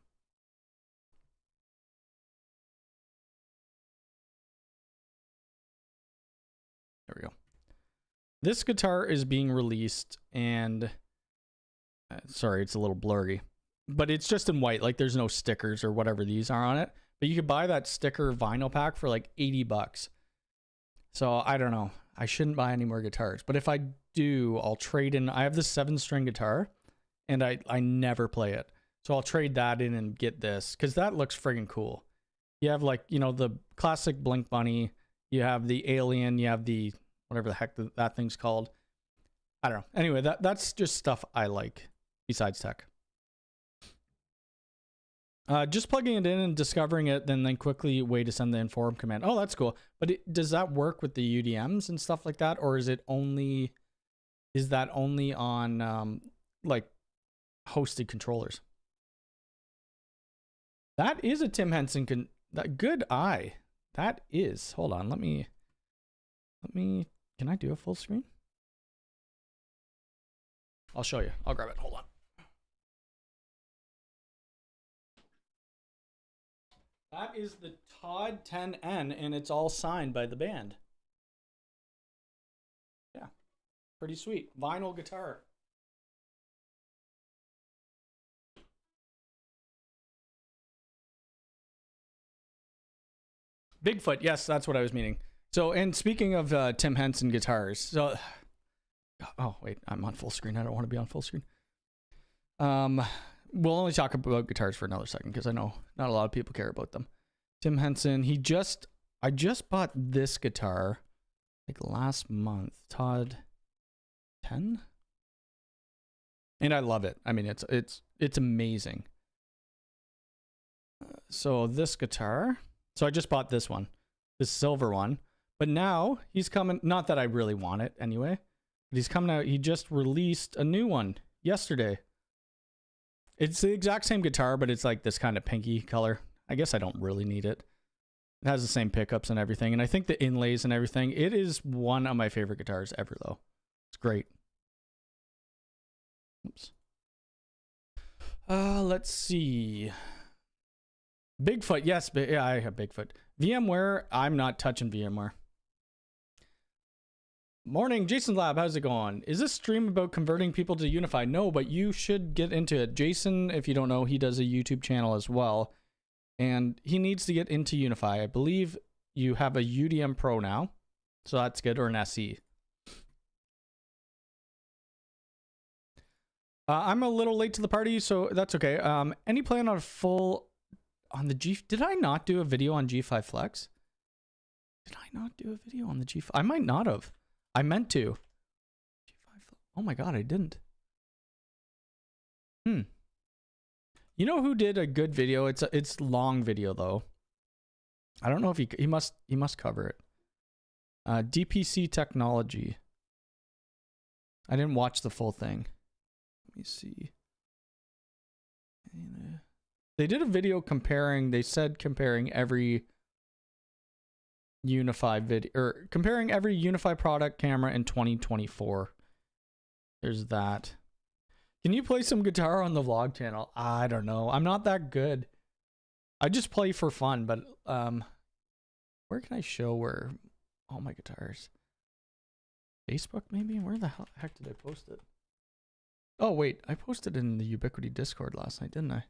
A: There we go. This guitar is being released and sorry, it's a little blurry, but it's just in white. Like there's no stickers or whatever these are on it, but you could buy that sticker vinyl pack for like $80. So I don't know. I shouldn't buy any more guitars, but if I do, I'll trade in. I have this 7-string guitar and I never play it. So I'll trade that in and get this because that looks friggin' cool. You have like, the classic Blink Bunny, you have the Alien, you have the whatever the heck that thing's called. I don't know. Anyway, that's just stuff I like besides tech. Just plugging it in and discovering it, then quickly way to send the inform command. Oh, that's cool. But does that work with the UDMs and stuff like that, or is that only on like hosted controllers? That is a Tim Henson that good eye. That is. Hold on. Let me. Can I do a full screen? I'll show you. I'll grab it. Hold on. That is the Todd 10N, and it's all signed by the band. Yeah, pretty sweet. Vinyl guitar. Bigfoot, yes, that's what I was meaning. So, and speaking of Tim Henson guitars, so, oh wait, I'm on full screen. I don't want to be on full screen. We'll only talk about guitars for another second because I know not a lot of people care about them. Tim Henson, I just bought this guitar like last month, Todd 10, and I love it. I mean, it's amazing. So this guitar, so I just bought this one, this silver one, but now he's coming. Not that I really want it anyway, but he's coming out. He just released a new one yesterday. It's the exact same guitar, but it's like this kind of pinky color. I guess I don't really need it. It has the same pickups and everything. And I think the inlays and everything, it is one of my favorite guitars ever, though. It's great. Oops. Let's see. Bigfoot, yes. Yeah, I have Bigfoot. VMware, I'm not touching VMware. Morning, Jason Lab, how's it going? Is this stream about converting people to UniFi? No, but you should get into it. Jason, if you don't know, he does a YouTube channel as well, and he needs to get into UniFi. I believe you have a UDM Pro now, so that's good, or an SE. I'm a little late to the party, so that's okay. Any plan on on the G? Did I not do a video on G5 Flex? Did I not do a video on the G5? I might not have. I meant to. G5. Oh my god, I didn't. You know who did a good video? It's long video though. I don't know if he must cover it. DPC Technology. I didn't watch the full thing. Let me see. They did a video comparing, they said comparing every UniFi video, or comparing every UniFi product camera in 2024. There's that. Can you play some guitar on the vlog channel? I don't know. I'm not that good. I just play for fun, but where can I show where all my guitars? Facebook maybe? Where the heck did I post it? Oh wait, I posted it in the Ubiquiti Discord last night, didn't I?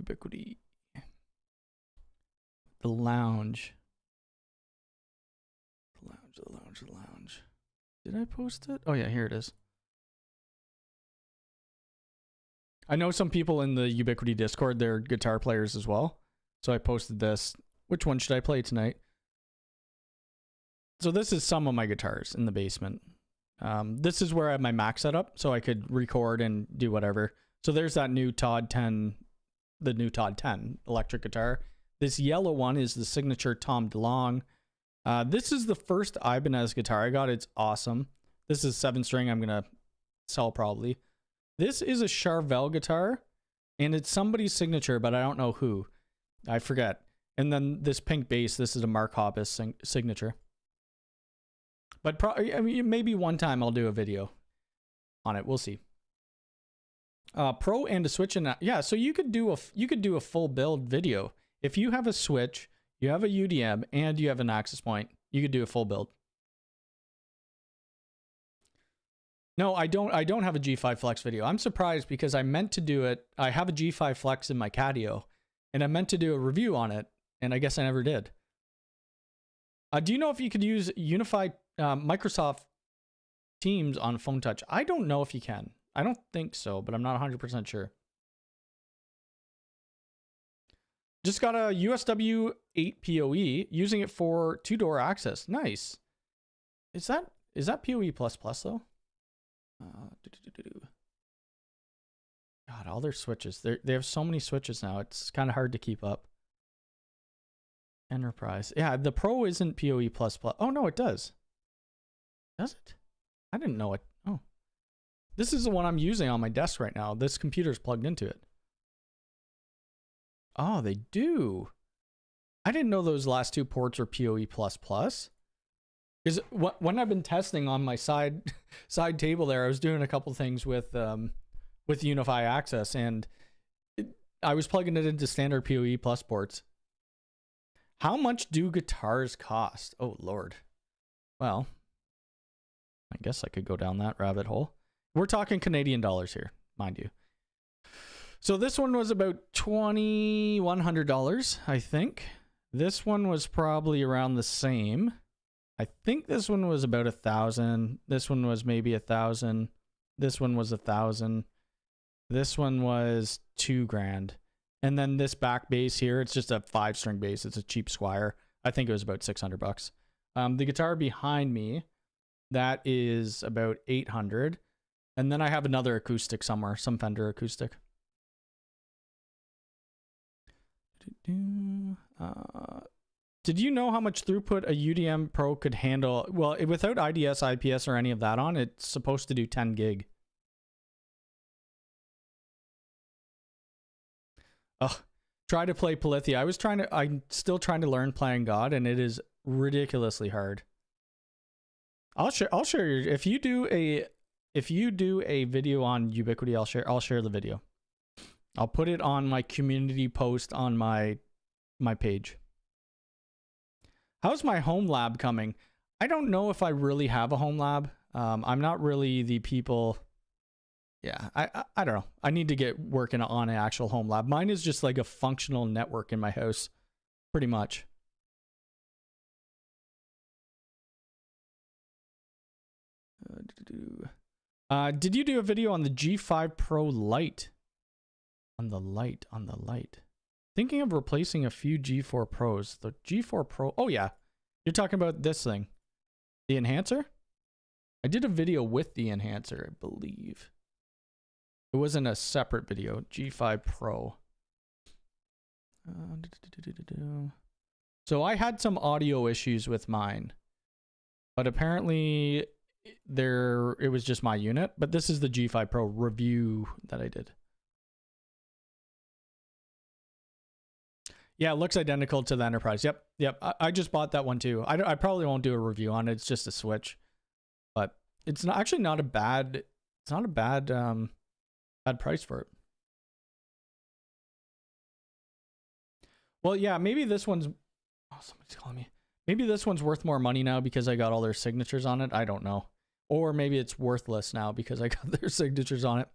A: Ubiquiti. The lounge. The lounge. Did I post it? Oh yeah, here it is. I know some people in the Ubiquiti Discord, they're guitar players as well. So I posted this. Which one should I play tonight? So this is some of my guitars in the basement. This is where I have my Mac set up, so I could record and do whatever. So there's that new Todd 10, the new Todd 10 electric guitar. This yellow one is the signature Tom DeLonge. This is the first Ibanez guitar I got. It's awesome. This is 7-string. I'm going to sell probably. This is a Charvel guitar, and it's somebody's signature, but I don't know who. I forget. And then this pink bass, this is a Mark Hoppus signature. But I mean, maybe one time I'll do a video on it. We'll see. Pro and a switch, and yeah, so you could do a full build video if you have a switch, you have a UDM, and you have an access point. You could do a full build. No, I don't have a G5 Flex video. I'm surprised because I meant to do it. I have a G5 Flex in my Catio, and I meant to do a review on it, and I guess I never did. Do you know if you could use UniFi Microsoft Teams on phone touch? I don't know if you can. I don't think so, but I'm not 100% sure. Just got a USW 8 PoE, using it for 2-door access. Nice. Is that PoE++ though? God, all their switches. They have so many switches now. It's kind of hard to keep up. Enterprise. Yeah, the Pro isn't PoE++. Oh, no, it does. Does it? I didn't know it. Oh. This is the one I'm using on my desk right now. This computer's plugged into it. Oh, they do. I didn't know those last two ports are PoE++. Because when I've been testing on my side table there, I was doing a couple things with UniFi Access, and I was plugging it into standard PoE+ ports. How much do guitars cost? Oh, Lord. Well, I guess I could go down that rabbit hole. We're talking Canadian dollars here, mind you. So this one was about $2,100, I think. This one was probably around the same. I think this one was about 1,000. This one was maybe 1,000. This one was 1,000. This one was $2,000. And then this back bass here, it's just a 5-string bass. It's a cheap Squire. I think it was about $600. The guitar behind me, that is about $800. And then I have another acoustic somewhere, some Fender acoustic. Did you know how much throughput a UDM Pro could handle? Well, without IDS, IPS, or any of that on, it's supposed to do 10 gig. Ugh. Try to play Polythia. I'm still trying to learn Playing God, and it is ridiculously hard. I'll share your, if you do a video on Ubiquiti, I'll share the video. I'll put it on my community post on my page. How's my home lab coming? I don't know if I really have a home lab. I'm not really the people. Yeah, I don't know. I need to get working on an actual home lab. Mine is just like a functional network in my house, pretty much. Did you do a video on the G5 Pro Lite? On the light. Thinking of replacing a few G4 Pros. The G4 Pro. Oh, yeah. You're talking about this thing. The enhancer? I did a video with the enhancer, I believe. It wasn't a separate video. G5 Pro. So I had some audio issues with mine. But apparently it was just my unit. But this is the G5 Pro review that I did. Yeah, it looks identical to the Enterprise. Yep. I just bought that one too. I probably won't do a review on it. It's just a Switch, but it's actually not a bad. It's not a bad bad price for it. Well, yeah, maybe this one's. Oh, somebody's calling me. Maybe this one's worth more money now because I got all their signatures on it. I don't know. Or maybe it's worthless now because I got their signatures on it.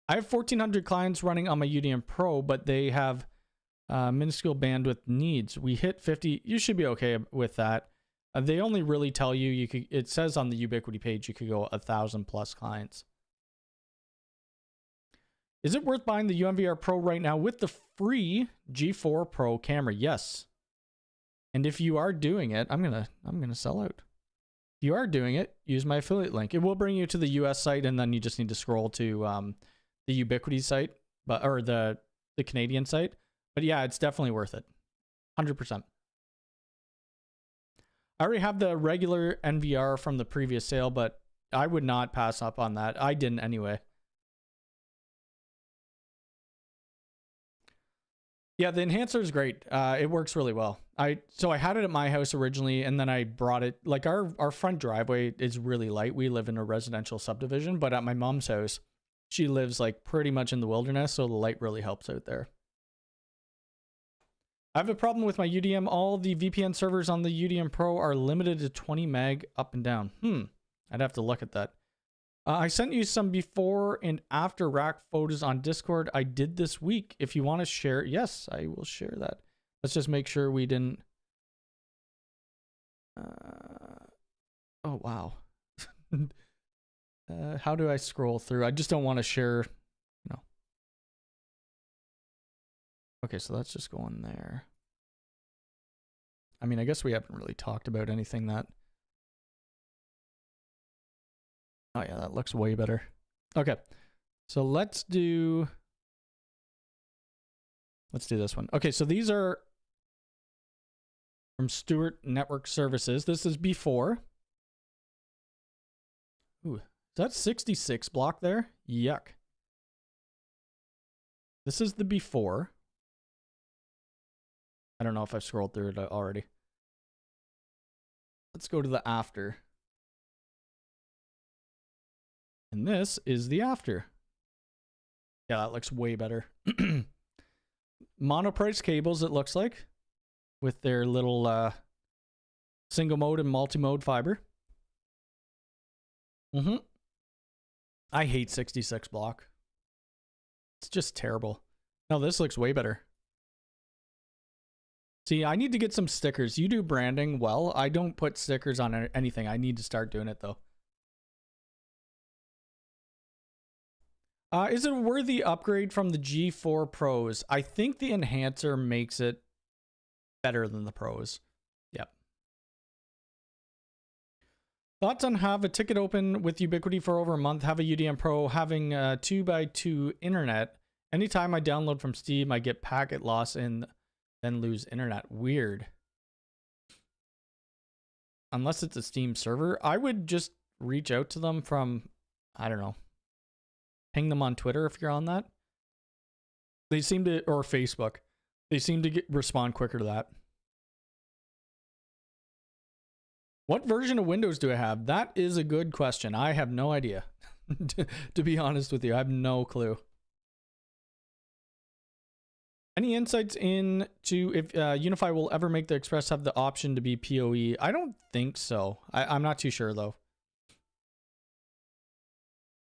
A: I have 1,400 clients running on my UDM Pro, but they have minuscule bandwidth needs. We hit 50. You should be okay with that. They only really tell you could. It says on the Ubiquiti page you could go 1,000 plus clients. Is it worth buying the Unvr Pro right now with the free G4 Pro camera? Yes. And if you are doing it, I'm gonna sell out. If you are doing it, use my affiliate link. It will bring you to the US site, and then you just need to scroll to the Ubiquiti site, or the Canadian site. But yeah, it's definitely worth it. 100%. I already have the regular NVR from the previous sale, but I would not pass up on that. I didn't anyway. Yeah, the enhancer is great. It works really well. So I had it at my house originally, and then I brought it. Like our front driveway is really light. We live in a residential subdivision, but at my mom's house, she lives like pretty much in the wilderness, so the light really helps out there. I have a problem with my UDM. All the VPN servers on the UDM Pro are limited to 20 meg up and down. I'd have to look at that. I sent you some before and after rack photos on Discord. I did this week. If you want to share, yes, I will share that. Let's just make sure we didn't. Oh, wow. How do I scroll through? I just don't want to share. No. Okay, so let's just go in there. I mean, I guess we haven't really talked about anything that... Oh yeah, that looks way better. Okay, so let's do this one. Okay, so these are from Stewart Network Services. This is before. Ooh, is that 66 block there? Yuck. This is the before. I don't know if I've scrolled through it already. Let's go to the after. And this is the after. Yeah, that looks way better. Monoprice cables, it looks like, with their little single mode and multi-mode fiber. I hate 66 block. It's just terrible. No, this looks way better. See, I need to get some stickers. You do branding well. I don't put stickers on anything. I need to start doing it, though. Is it a worthy upgrade from the G4 Pros? I think the enhancer makes it better than the Pros. Yep. Thoughts on have a ticket open with Ubiquiti for over a month, have a UDM Pro, having 2x2 internet. Anytime I download from Steam, I get packet loss and then lose internet. Weird. Unless it's a Steam server, I would just reach out to them from, I don't know, ping them on Twitter if you're on that. They seem to, or Facebook. They seem to respond quicker to that. What version of Windows do I have? That is a good question. I have no idea. To be honest with you, I have no clue. Any insights into if UniFi will ever make the Express have the option to be PoE? I don't think so. I'm not too sure though.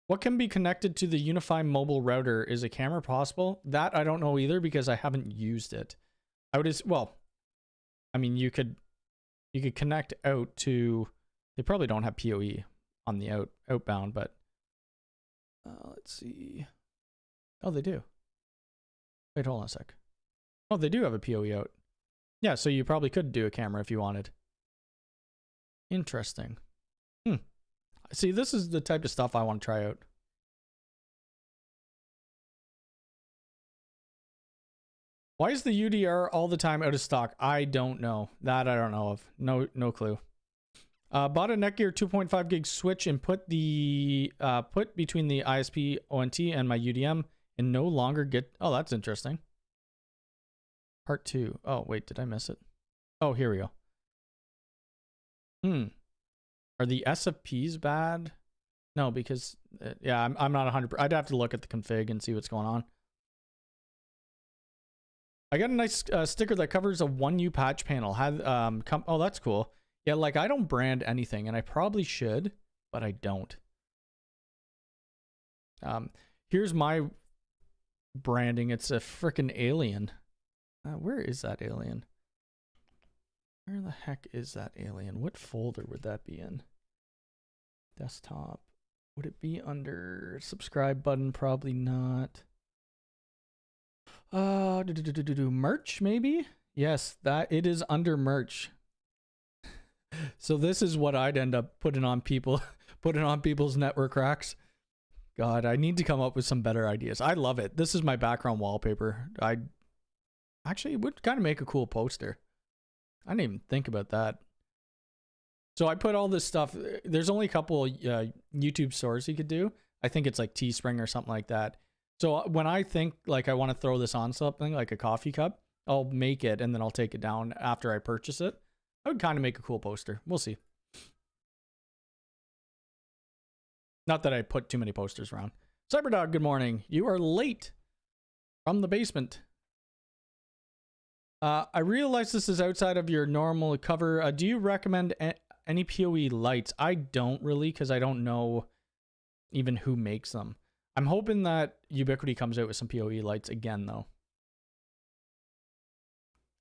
A: What can be connected to the UniFi mobile router? Is a camera possible? That I don't know either because I haven't used it. I would well, I mean you could connect out to. They probably don't have PoE on the outbound, but Let's see. Oh, they do. Wait, hold on a sec. Oh, they do have a PoE out. Yeah, so you probably could do a camera if you wanted. Interesting. See, this is the type of stuff I want to try out. Why is the UDR all the time out of stock? I don't know. That I don't know of. No clue. Bought a Netgear 2.5 gig switch and put between the ISP ONT and my UDM and no longer get. Oh, that's interesting. Part 2. Oh, wait, did I miss it? Oh, here we go. Are the SFPs bad? No, because yeah, I'm not 100%. I'd have to look at the config and see what's going on. I got a nice sticker that covers a 1U patch panel. Oh, that's cool. Yeah, like I don't brand anything, and I probably should, but I don't. Here's my branding. It's a freaking alien. Where is that alien? Where the heck is that alien? What folder would that be in? Desktop. Would it be under subscribe button? Probably not. Merch maybe? Yes, it is under merch. So this is what I'd end up putting on people's network racks. God, I need to come up with some better ideas. I love it. This is my background wallpaper. It would kind of make a cool poster. I didn't even think about that. So I put all this stuff. There's only a couple YouTube stores you could do. I think it's like Teespring or something like that. So when I think like I want to throw this on something like a coffee cup, I'll make it and then I'll take it down after I purchase it. I would kind of make a cool poster. We'll see. Not that I put too many posters around. Cyberdog, good morning. You are late from the basement. I realize this is outside of your normal cover. Do you recommend any PoE lights? I don't really, because I don't know even who makes them. I'm hoping that Ubiquiti comes out with some PoE lights again, though.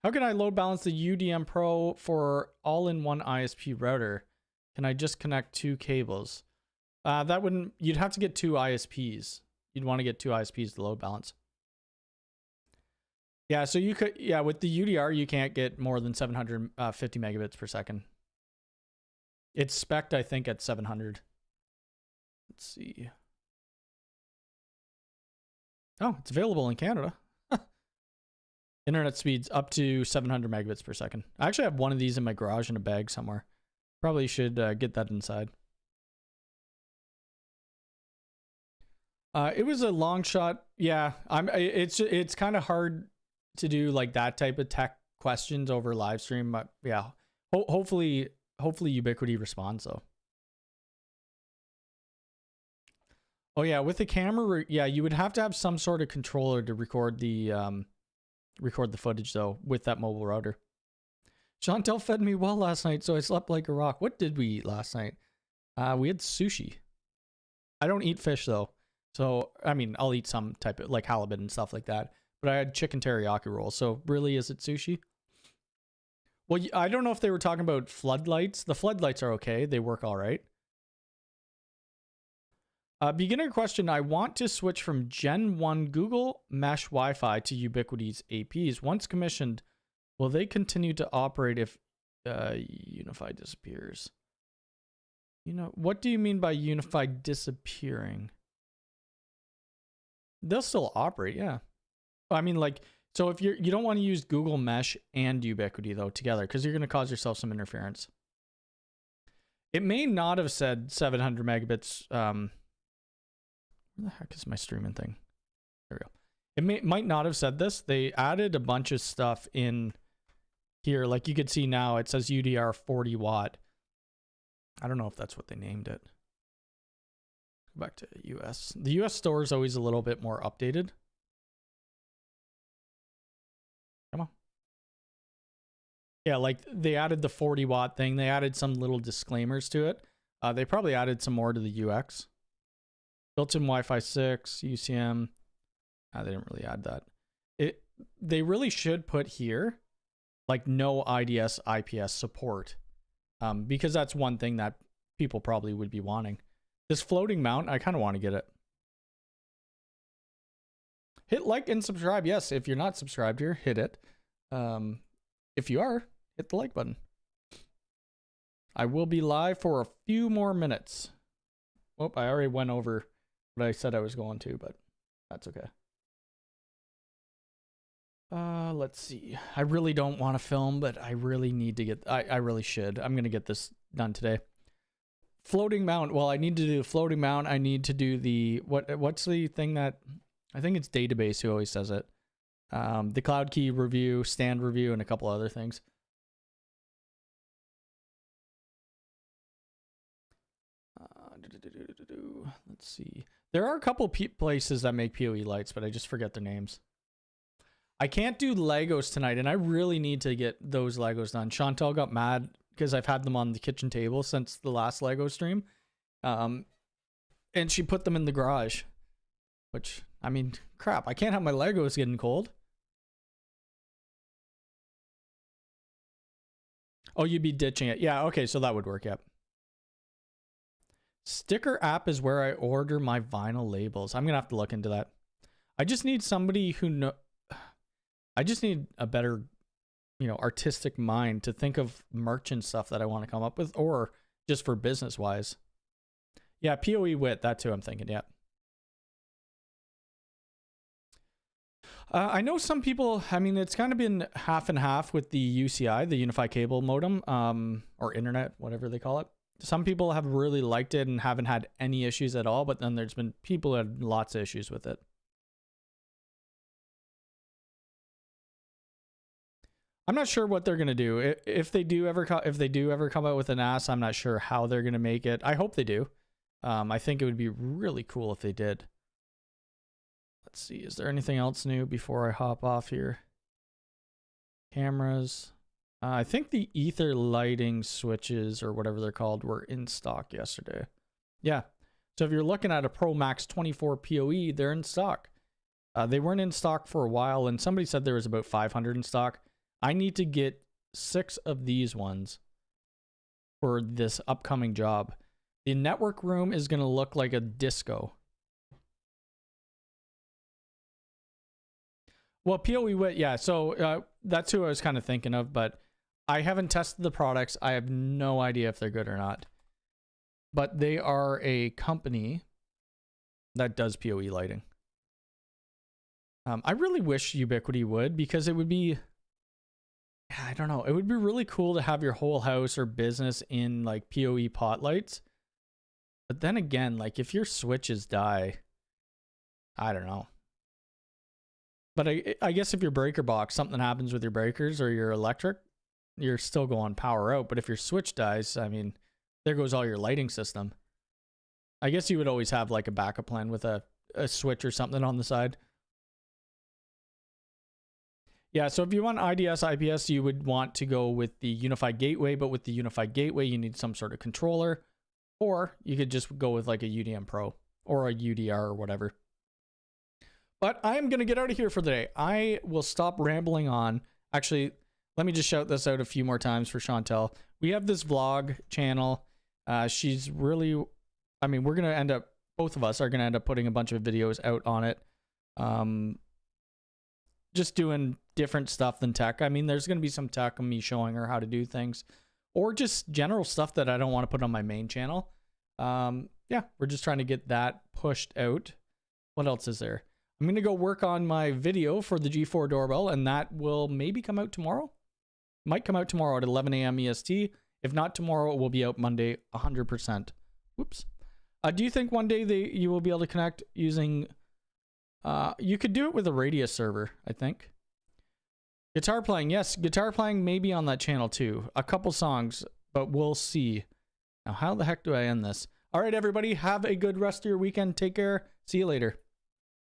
A: How can I load balance the UDM Pro for all-in-one ISP router? Can I just connect 2 cables? You'd have to get 2 ISPs. You'd want to get 2 ISPs to load balance. Yeah, so you could, with the UDR, you can't get more than 750 megabits per second. It's spec'd, I think, at 700. Let's see. Oh, it's available in Canada. Internet speeds up to 700 megabits per second. I actually have one of these in my garage in a bag somewhere. Probably should get that inside. It was a long shot. Yeah, it's kind of hard to do like that type of tech questions over live stream. But yeah, hopefully Ubiquiti responds though. Oh yeah, with the camera, yeah, you would have to have some sort of controller to record the footage though with that mobile router. Chantel fed me well last night, so I slept like a rock. What did we eat last night? We had sushi. I don't eat fish though, so I mean I'll eat some type of like halibut and stuff like that. But I had chicken teriyaki rolls. So really, is it sushi? Well, I don't know if they were talking about floodlights. The floodlights are okay. They work all right. Beginner question. I want to switch from Gen 1 Google Mesh Wi-Fi to Ubiquiti's APs. Once commissioned, will they continue to operate if UniFi disappears? What do you mean by UniFi disappearing? They'll still operate, yeah. I mean, like, so if you don't want to use Google Mesh and Ubiquiti though together, because you're going to cause yourself some interference. It may not have said 700 megabits. Where the heck is my streaming thing? There we go. It might not have said this. They added a bunch of stuff in here. Like you could see now, it says UDR 40 watt. I don't know if that's what they named it. Go back to US. The US store is always a little bit more updated. Come on. Yeah, like they added the 40 watt thing. They added some little disclaimers to it. They probably added some more to the UX. Built-in Wi-Fi 6, UCM. They didn't really add that. They really should put here, like no IDS, IPS support. Because that's one thing that people probably would be wanting. This floating mount, I kind of want to get it. Hit like and subscribe. Yes, if you're not subscribed here, hit it. If you are, hit the like button. I will be live for a few more minutes. Oh, I already went over what I said I was going to, but that's okay. Let's see. I really don't want to film, but I really need to get... I really should. I'm going to get this done today. Floating mount. Well, I need to do the floating mount. I need to do the... What's the thing that... I think it's Database who always says it. The cloud key review, stand review, and a couple other things. Let's see. There are a couple places that make PoE lights, but I just forget their names. I can't do Legos tonight, and I really need to get those Legos done. Chantel got mad because I've had them on the kitchen table since the last Lego stream. And she put them in the garage. Which, I mean, crap. I can't have my Legos getting cold. Oh, you'd be ditching it. Yeah, okay, so that would work, yep. Sticker app is where I order my vinyl labels. I'm going to have to look into that. I just need somebody who I just need a better, artistic mind to think of merchant stuff that I want to come up with, or just for business wise. Yeah, PoE wit, that too, I'm thinking, yeah. I know some people, I mean, it's kind of been half and half with the UCI, the UniFi cable modem, or internet, whatever they call it. Some people have really liked it and haven't had any issues at all, but then there's been people who had lots of issues with it. I'm not sure what they're gonna do. If they do ever come out with an NAS, I'm not sure how they're gonna make it. I hope they do. I think it would be really cool if they did. Let's see. Is there anything else new before I hop off here? Cameras. I think the ether lighting switches or whatever they're called were in stock yesterday. Yeah. So if you're looking at a Pro Max 24 PoE, they're in stock. They weren't in stock for a while, and somebody said there was about 500 in stock. I need to get 6 of these ones for this upcoming job. The network room is going to look like a disco. Well, PoE wit, yeah. So that's who I was kind of thinking of, but I haven't tested the products. I have no idea if they're good or not. But they are a company that does PoE lighting. I really wish Ubiquiti would, because it would be... I don't know. It would be really cool to have your whole house or business in like PoE pot lights. But then again, like if your switches die, I don't know. But I guess if your breaker box, something happens with your breakers or your electric, you're still going power out. But if your switch dies, I mean, there goes all your lighting system. I guess you would always have like a backup plan with a switch or something on the side. Yeah, so if you want IDS, IPS, you would want to go with the UniFi Gateway, but with the UniFi Gateway, you need some sort of controller, or you could just go with like a UDM Pro or a UDR or whatever. But I'm going to get out of here for the day. I will stop rambling on. Actually, let me just shout this out a few more times for Chantel. We have this vlog channel. She's really, I mean, we're going to end up, both of us are going to end up putting a bunch of videos out on it. Just doing different stuff than tech. I mean, there's going to be some tech of me showing her how to do things, or just general stuff that I don't want to put on my main channel. Yeah, we're just trying to get that pushed out. What else is there? I'm going to go work on my video for the G4 doorbell, and that will maybe come out tomorrow. Might come out tomorrow at 11 a.m. EST. If not tomorrow, it will be out Monday, 100%. Whoops. Do you think one day you will be able to connect using... you could do it with a Radius server, I think. Guitar playing, yes, guitar playing maybe on that channel too. A couple songs, but we'll see. Now, how the heck do I end this? All right, everybody, have a good rest of your weekend. Take care. See you later.